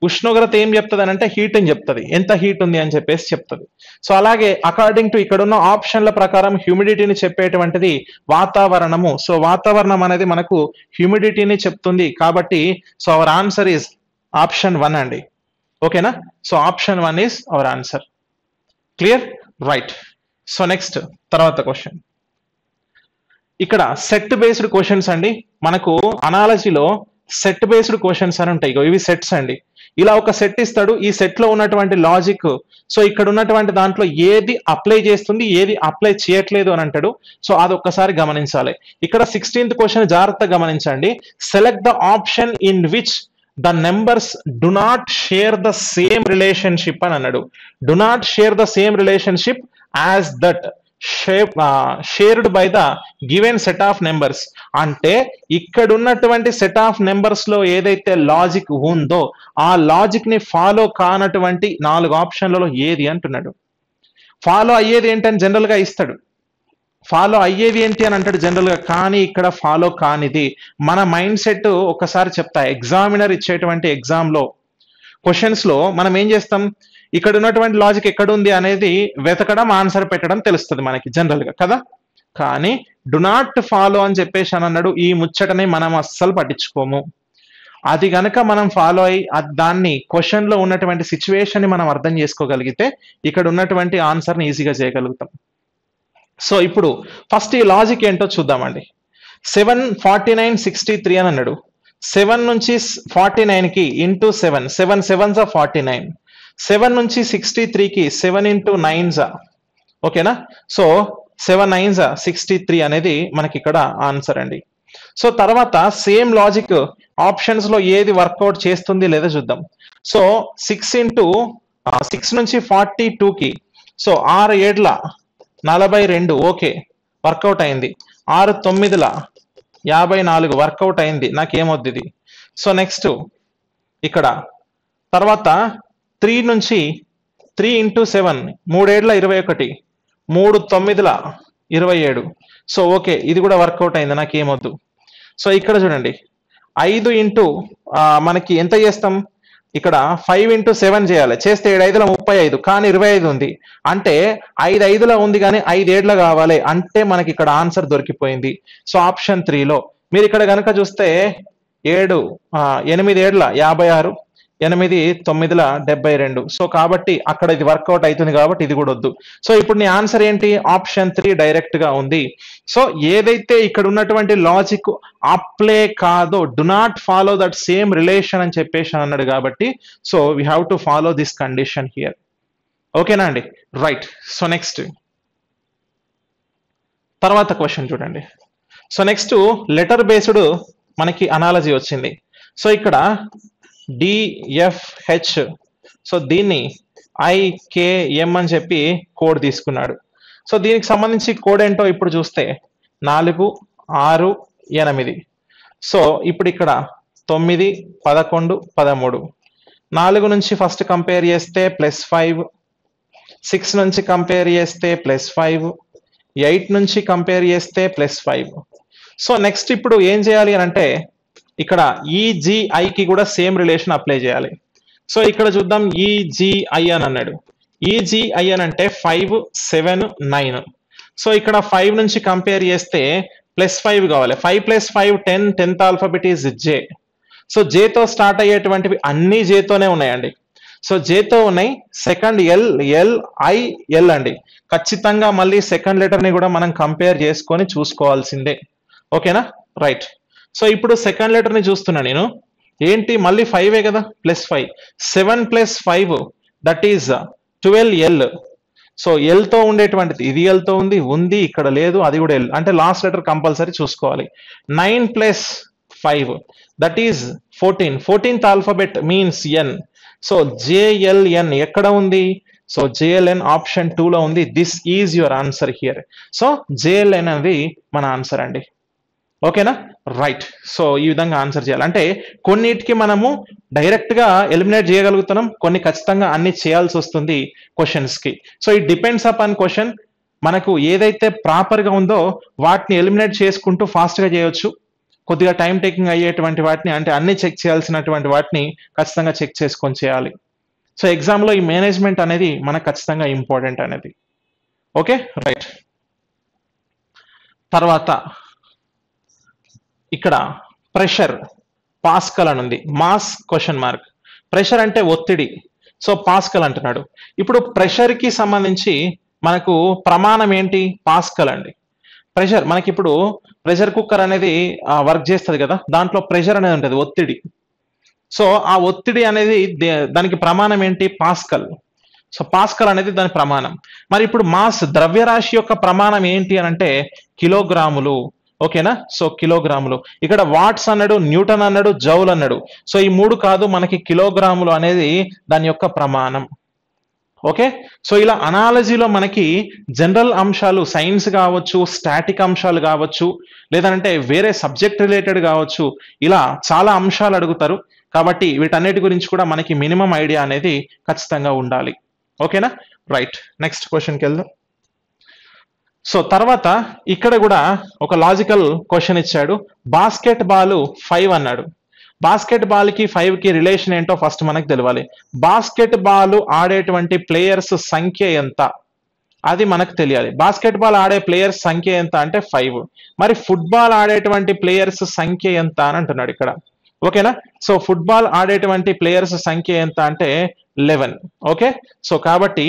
ఉష్ణోగ్రత ఏం చెప్తుంది అని అంటే హీట్ అని చెప్తుంది, ఎంత హీట్ ఉంది అని చెప్పేసి చెప్తుంది. సో అలాగే అకార్డింగ్ టు ఇక్కడ ఉన్న ఆప్షన్ల ప్రకారం హ్యూమిడిటీని చెప్పేటువంటిది వాతావరణము. సో వాతావరణం అనేది మనకు హ్యూమిడిటీని చెప్తుంది కాబట్టి so our answer is option 1 అండి. ఓకేనా. So option 1 is our answer. Clear right. So next తర్వాత క్వశ్చన్. ఇక్కడ సెట్ బేస్డ్ క్వశ్చన్స్ అండి. మనకు అనాలజీలో సెట్ బేస్డ్ క్వశ్చన్స్ అని ఉంటాయి. ఇవి సెట్స్ అండి. ఇలా ఒక సెట్ ఇస్తాడు. ఈ సెట్ లో ఉన్నటువంటి లాజిక్, సో ఇక్కడ ఉన్నటువంటి దాంట్లో ఏది అప్లై చేస్తుంది, ఏది అప్లై చేయట్లేదు అని అంటాడు. సో అది ఒక్కసారి గమనించాలి. ఇక్కడ 16th క్వశ్చన్ జాగ్రత్తగా గమనించండి. Select the option in which the numbers do not share the same relationship అని అన్నాడు. Do not share the same relationship as that shared by the given set of numbers. అంటే ఇక్కడ ఉన్నటువంటి సెట్ ఆఫ్ నెంబర్స్ లో ఏదైతే లాజిక్ ఉందో ఆ లాజిక్ ని ఫాలో కానటువంటి 4 ఆప్షన్లలో ఏది అంటున్నాడు. ఫాలో అయ్యేది ఏంటని జనరల్ గా ఇస్తాడు. ఫాలో అయ్యేది ఏంటి అని అంటాడు జనరల్ గా. కానీ ఇక్కడ ఫాలో కానిది మన మైండ్ సెట్ ఒకసారి చెప్తా. ఎగ్జామినర్ ఇచ్చేటువంటి ఎగ్జామ్ లో క్వశ్చన్స్ లో మనం ఏం చేస్తాం, ఇక్కడ ఉన్నటువంటి లాజిక్ ఎక్కడ ఉంది అనేది వెతకడం, ఆన్సర్ పెట్టడం తెలుస్తుంది మనకి జనరల్ గా కదా. కానీ డు నాట్ ఫాలో అని చెప్పేసి అని అన్నాడు. ఈ ముచ్చటని మనం అస్సలు పట్టించుకోము. అది గనక మనం ఫాలో అయ్యి దాన్ని క్వశ్చన్ లో ఉన్నటువంటి సిచ్యువేషన్ ని మనం అర్థం చేసుకోగలిగితే ఇక్కడ ఉన్నటువంటి ఆన్సర్ ని ఈజీగా చేయగలుగుతాం. సో ఇప్పుడు ఫస్ట్ ఈ లాజిక్ ఏంటో చూద్దామండి. 7, 49, 63 అని అన్నాడు. 7 నుంచి 49 కి ఇంటూ 7, 7 7s 49. 7 నుంచి 63కి 7 ఇంటూ 9s, ఓకేనా. సో 7 9s 63 అనేది మనకి ఇక్కడ ఆన్సర్ అండి. సో తర్వాత సేమ్ లాజిక్ ఆప్షన్స్ లో ఏది వర్కౌట్ చేస్తుంది లేదా చూద్దాం. సో 6 నుంచి 42కి, సో 6 7 42, ఓకే వర్కౌట్ అయింది. 6 9 54 వర్కౌట్ అయింది. నాకేమొద్దు ఇది. సో నెక్స్ట్ ఇక్కడ తర్వాత 3 నుంచి 3 ఇంటూ 7 3 7 21, 3 9 27. సో ఓకే ఇది కూడా వర్కౌట్ అయింది, నాకేమొద్దు. సో ఇక్కడ చూడండి 5 ఇంటూ మనకి ఎంత చేస్తాం, ఇక్కడ 5 ఇంటూ 7 చేయాలి. చేస్తే 7 5 35, కానీ 25 ఉంది. అంటే 5 5 ఉంది కానీ 5 7 కావాలి. అంటే మనకి ఇక్కడ ఆన్సర్ దొరికిపోయింది. సో ఆప్షన్ 3లో మీరు ఇక్కడ కనుక చూస్తే 8 8 7 56, 8 9 72. సో కాబట్టి అక్కడ ఇది వర్కౌట్ అవుతుంది కాబట్టి ఇది కూడా వద్దు. సో ఇప్పుడు నీ ఆన్సర్ ఏంటి, ఆప్షన్ 3 డైరెక్ట్ గా ఉంది. సో ఏదైతే ఇక్కడ ఉన్నటువంటి లాజిక్ అప్లై కాదో, do not follow that same relation అని చెప్పేసి అన్నాడు కాబట్టి so we have to follow this condition here. ఓకేనా అండి, రైట్. సో నెక్స్ట్ తర్వాత క్వశ్చన్ చూడండి. సో నెక్స్ట్ లెటర్ బేస్డ్ మనకి అనాలజీ వచ్చింది. సో ఇక్కడ DFH, సో దీన్ని IKM అని చెప్పి కోడ్ తీసుకున్నాడు. సో దీనికి సంబంధించి కోడ్ ఏంటో ఇప్పుడు చూస్తే 4 6 8. సో ఇప్పుడు ఇక్కడ 9 11 13. 4 నుంచి ఫస్ట్ కంపేర్ చేస్తే +5, 6 నుంచి కంపేర్ చేస్తే +5, 8 నుంచి కంపేర్ చేస్తే +5. సో నెక్స్ట్ ఇప్పుడు ఏం చేయాలి అని అంటే ఇక్కడ EGIకి కూడా సేమ్ రిలేషన్ అప్లై చేయాలి. సో ఇక్కడ చూద్దాం EGI అని అన్నాడు. EGI అని అంటే 5 7 9. సో ఇక్కడ 5 నుంచి కంపేర్ చేస్తే +5 కావాలి. 5 + 5 10, 10th alphabet is J. So Jతో స్టార్ట్ అయ్యేటువంటివి అన్ని Jతోనే ఉన్నాయండి. సో Jతో ఉన్నాయి. సెకండ్ LL అండి. ఖచ్చితంగా మళ్ళీ సెకండ్ లెటర్ ని కూడా మనం కంపేర్ చేసుకొని చూసుకోవాల్సిందే. ఓకేనా, రైట్. సో ఇప్పుడు సెకండ్ లెటర్ ని చూస్తున్నా నేను. ఏంటి మళ్ళీ 5 కదా, +5. 7 + 5 that is 12L. So L తో ఉండేటువంటిది ఇది L తో ఉంది, ఇక్కడ లేదు, అది కూడా L. అంటే లాస్ట్ లెటర్ కంపల్సరీ చూసుకోవాలి. 9 + 5 that is 14. 14th alphabet means N. So JLN ఎక్కడ ఉంది, సో JLN ఆప్షన్ 2లో ఉంది. This is your answer here. So JLN అనేది మన ఆన్సర్ అండి. ఓకేనా, రైట్. సో ఈ విధంగా ఆన్సర్ చేయాలి. అంటే కొన్నిటికి మనము డైరెక్ట్ గా ఎలిమినేట్ చేయగలుగుతున్నాం, కొన్ని ఖచ్చితంగా అన్ని చేయాల్సి వస్తుంది క్వశ్చన్స్ కి. So it depends upon question. మనకు ఏదైతే ప్రాపర్ గా ఉందో వాటిని ఎలిమినేట్ చేసుకుంటూ ఫాస్ట్ గా చేయొచ్చు. కొద్దిగా టైం టేకింగ్ అయ్యేటువంటి వాటిని, అంటే అన్ని చెక్ చేయాల్సినటువంటి వాటిని ఖచ్చితంగా చెక్ చేసుకొని చేయాలి. సో ఎగ్జామ్ లో ఈ మేనేజ్మెంట్ అనేది మనకు ఖచ్చితంగా ఇంపార్టెంట్ అనేది. Okay, right. తర్వాత ఇక్కడ ప్రెషర్ పాస్కల్ అని ఉంది. Mass question mark. ప్రెషర్ అంటే ఒత్తిడి. సో పాస్కల్ అంటున్నాడు. ఇప్పుడు ప్రెషర్ కి సంబంధించి మనకు ప్రమాణం ఏంటి, పాస్కల్ అండి. ప్రెషర్ మనకి ఇప్పుడు ప్రెషర్ కుక్కర్ అనేది వర్క్ చేస్తుంది కదా, దాంట్లో ప్రెషర్ అనేది ఉంటుంది, ఒత్తిడి. సో ఆ ఒత్తిడి అనేది దానికి ప్రమాణం ఏంటి? పాస్కల్. సో పాస్కల్ అనేది దాని ప్రమాణం. మరి ఇప్పుడు మాస్ ద్రవ్యరాశి యొక్క ప్రమాణం ఏంటి అని అంటే కిలోగ్రాములు. ఓకేనా? సో కిలోగ్రాములు. ఇక్కడ వాట్స్ అన్నాడు, న్యూటన్ అన్నాడు, జౌల్ అన్నాడు. సో ఈ మూడు కాదు, మనకి కిలోగ్రాములు అనేది దాని యొక్క ప్రమాణం. ఓకే, సో ఇలా అనాలజీలో మనకి జనరల్ అంశాలు, సైన్స్ కావచ్చు, స్టాటిక్ అంశాలు కావచ్చు, లేదంటే వేరే సబ్జెక్ట్ రిలేటెడ్ కావచ్చు, ఇలా చాలా అంశాలు అడుగుతారు. కాబట్టి వీటన్నిటి గురించి కూడా మనకి మినిమం ఐడియా అనేది ఖచ్చితంగా ఉండాలి. ఓకేనా? రైట్, నెక్స్ట్ క్వశ్చన్కి వెళ్దాం. సో తర్వాత ఇక్కడ కూడా ఒక లాజికల్ క్వశ్చన్ ఇచ్చాడు. బాస్కెట్ బాల్ 5 అన్నాడు. బాస్కెట్ బాల్ కి 5 కి రిలేషన్ ఏంటో ఫస్ట్ మనకు తెలియాలి. బాస్కెట్ బాల్ ఆడేటువంటి ప్లేయర్స్ సంఖ్య ఎంత, అది మనకు తెలియాలి. బాస్కెట్ బాల్ ఆడే ప్లేయర్స్ సంఖ్య ఎంత అంటే 5. మరి ఫుట్బాల్ ఆడేటువంటి ప్లేయర్స్ సంఖ్య ఎంత అని అంటున్నాడు ఇక్కడ. ఓకేనా? సో ఫుట్బాల్ ఆడేటువంటి ప్లేయర్స్ సంఖ్య ఎంత అంటే 11. ఓకే, సో కాబట్టి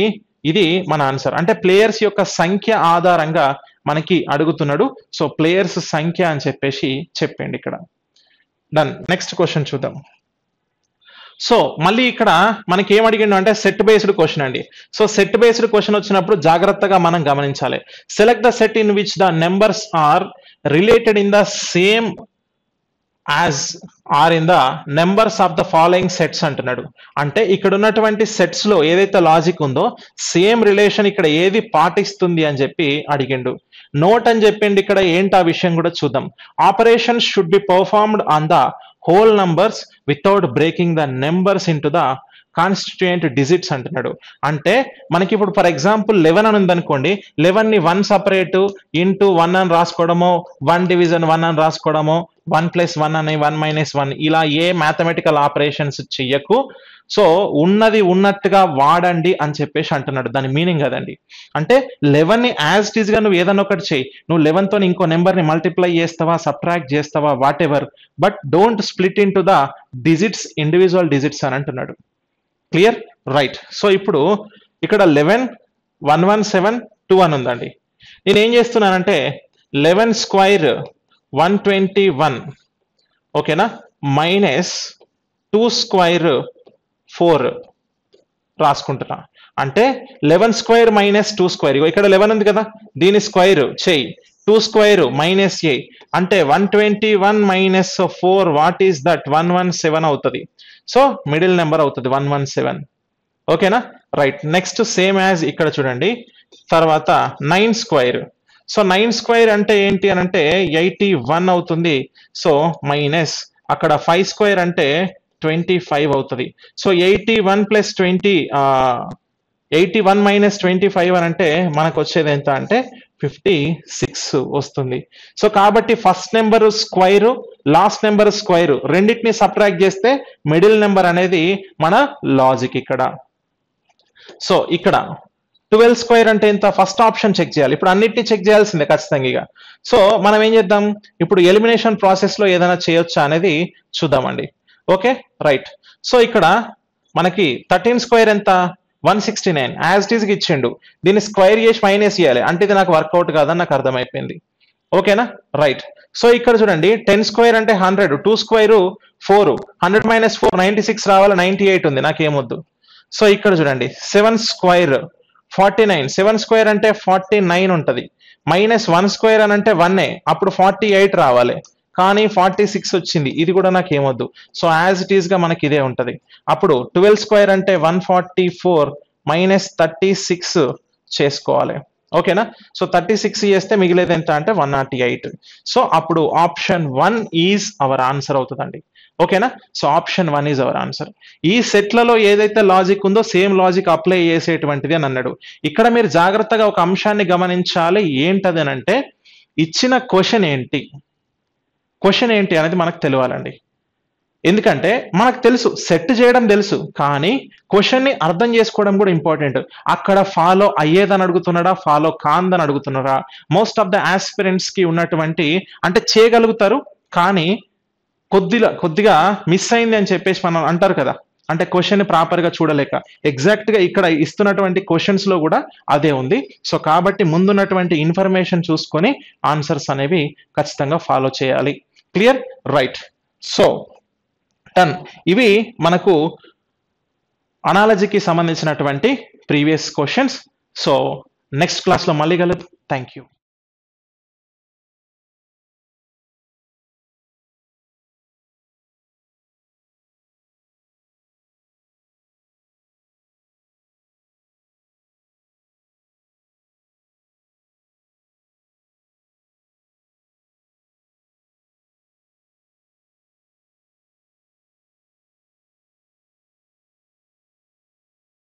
ఇది మన ఆన్సర్. అంటే ప్లేయర్స్ యొక్క సంఖ్య ఆధారంగా మనకి అడుగుతున్నాడు. సో ప్లేయర్స్ సంఖ్య అని చెప్పేసి చెప్పండి ఇక్కడ. డన్, నెక్స్ట్ క్వశ్చన్ చూద్దాం. సో మళ్ళీ ఇక్కడ మనకి ఏం అడిగిండు అంటే సెట్ బేస్డ్ క్వశ్చన్ అండి. సో సెట్ బేస్డ్ క్వశ్చన్ వచ్చినప్పుడు జాగ్రత్తగా మనం గమనించాలి. Select the set in which the numbers are related in the same as are in the numbers of the following sets అంటున్నాడు. అంటే ఇక్కడ ఉన్నటువంటి సెట్స్ లో ఏదైతే లాజిక్ ఉందో సేమ్ రిలేషన్ ఇక్కడ ఏది పాటిస్తుంది అని చెప్పి అడిగిండు. నోట్ అని చెప్పిండి ఇక్కడ. ఏంటి ఆ విషయం కూడా చూద్దాం. Operation should be performed on the whole numbers without breaking the numbers in to the constituent digits అంటున్నాడు. అంటే మనకి ఇప్పుడు ఫర్ ఎగ్జాంపుల్ 11 అని ఉందనుకోండి, 11 ని 1 సపరేట్ ఇంటూ 1 అని రాసుకోవడమో, 1 డివిజన్ 1 అని రాసుకోవడమో, 1 + 1 అని 1 - 1 ఇలా ఏ మ్యాథమెటికల్ ఆపరేషన్స్ చెయ్యకు. సో ఉన్నది ఉన్నట్టుగా వాడండి అని చెప్పేసి అంటున్నాడు. దాని మీనింగ్ అదండి. అంటే 11 ని యాజ్ ఇట్ ఈస్ గా నువ్వు ఏదన్నా ఒకటి చెయ్యి. నువ్వు 11 తో ఇంకో నెంబర్ ని మల్టిప్లై చేస్తావా, సబ్ట్రాక్ట్ చేస్తావా, what ever, but don't split in to the digits, individual digits అని అంటున్నాడు. క్లియర్? రైట్. సో ఇప్పుడు ఇక్కడ 11, 117, 2 అని ఉందండి. నేను ఏం చేస్తున్నానంటే 11 స్క్వైర్ 121, ఓకేనా, మైనస్ 2 స్క్వైర్ 4 రాసుకుంటున్నా. అంటే 11 స్క్వైర్ మైనస్ 2 స్క్వైర్, ఇక్కడ 11 ఉంది కదా, దీని స్క్వైర్ చేయి, 2 స్క్వైర్ మైనస్ ఏ అంటే 121 మైనస్ 4 వాట్ ఈస్ దట్ 117 అవుతుంది. సో మిడిల్ నెంబర్ అవుతుంది 117. ఓకేనా? రైట్. నెక్స్ట్ సేమ్ యాజ్ ఇక్కడ చూడండి. తర్వాత 9 స్క్వైర్. సో 9 స్క్వైర్ అంటే ఏంటి అని అంటే 81 అవుతుంది. సో మైనస్ అక్కడ 5 స్క్వైర్ అంటే 25 అవుతుంది. సో 81 + 20 81 - 25 అని అంటే మనకు వచ్చేది ఎంత అంటే 56 వస్తుంది. సో కాబట్టి first number square, last number square రెండింటిని సబ్ట్రాక్ట్ చేస్తే మిడిల్ నెంబర్ అనేది మన లాజిక్ ఇక్కడ. సో ఇక్కడ 12 స్క్వైర్ అంటే ఎంత? ఫస్ట్ ఆప్షన్ చెక్ చేయాలి. ఇప్పుడు అన్నిటిని చెక్ చేయాల్సిందే ఖచ్చితంగా. సో మనం ఏం చేద్దాం, ఇప్పుడు ఎలిమినేషన్ ప్రాసెస్ లో ఏదైనా చేయొచ్చా అనేది చూద్దామండి. Okay, right. సో ఇక్కడ మనకి 13 స్క్వైర్ ఎంత? 169 యాజ్ ఇట్ ఈస్ గా ఇచ్చిండు. దీన్ని స్క్వైర్ చేసి మైనస్ చేయాలి అంటే ఇది నాకు వర్కౌట్ కాదని నాకు అర్థమైపోయింది. ఓకేనా? రైట్. సో ఇక్కడ చూడండి 10 స్క్వైర్ అంటే 100, 2 స్క్వైర్ 4, 100 - 4 96 రావాలి, 98 ఉంది, నాకేమొద్దు. సో ఇక్కడ చూడండి 7 స్క్వైర్ 49, 7 స్క్వైర్ అంటే 49 ఉంటుంది, మైనస్ 1 స్క్వైర్ అని అంటే 1, అప్పుడు 48 రావాలి, కానీ 46 వచ్చింది, ఇది కూడా నాకు ఏమొద్దు. సో యాజ్ ఇట్ ఈస్ గా మనకి ఇదే ఉంటది. అప్పుడు 12 స్క్వైర్ అంటే 144 మైనస్ 36 చేసుకోవాలి. ఓకేనా? సో 36 చేస్తే మిగిలేది ఎంత అంటే 108. సో అప్పుడు ఆప్షన్ 1 ఈజ్ అవర్ ఆన్సర్ అవుతుందండి. ఓకేనా? So option 1 is our answer. ఈ సెట్లలో ఏదైతే లాజిక్ ఉందో సేమ్ లాజిక్ అప్లై చేసేటువంటిది అని అన్నాడు. ఇక్కడ మీరు జాగ్రత్తగా ఒక అంశాన్ని గమనించాలి. ఏంటది అని అంటే ఇచ్చిన క్వశ్చన్ ఏంటి అనేది మనకు తెలియాలండి. ఎందుకంటే మనకు తెలుసు సెట్ చేయడం తెలుసు, కానీ క్వశ్చన్ ని అర్థం చేసుకోవడం కూడా ఇంపార్టెంట్. అక్కడ ఫాలో అయ్యేదని అడుగుతున్నాడా, ఫాలో కాందని అడుగుతున్నారా? మోస్ట్ ఆఫ్ ద ఆస్పిరెంట్స్ కి ఉన్నటువంటి అంటే చేయగలుగుతారు, కానీ కొద్దిగా మిస్ అయింది అని చెప్పేసి మనం అంటారు కదా, అంటే క్వశ్చన్ ప్రాపర్ గా చూడలేక, ఎగ్జాక్ట్ గా ఇక్కడ ఇస్తున్నటువంటి క్వశ్చన్స్ లో కూడా అదే ఉంది. సో కాబట్టి ముందున్నటువంటి ఇన్ఫర్మేషన్ చూసుకొని ఆన్సర్స్ అనేవి ఖచ్చితంగా ఫాలో చేయాలి. క్లియర్? రైట్. So done. ఇవి మనకు అనాలజీకి సంబంధించినటువంటి ప్రీవియస్ క్వశ్చన్స్. సో నెక్స్ట్ క్లాస్లో మళ్ళీ కలుద్దాం. Thank you.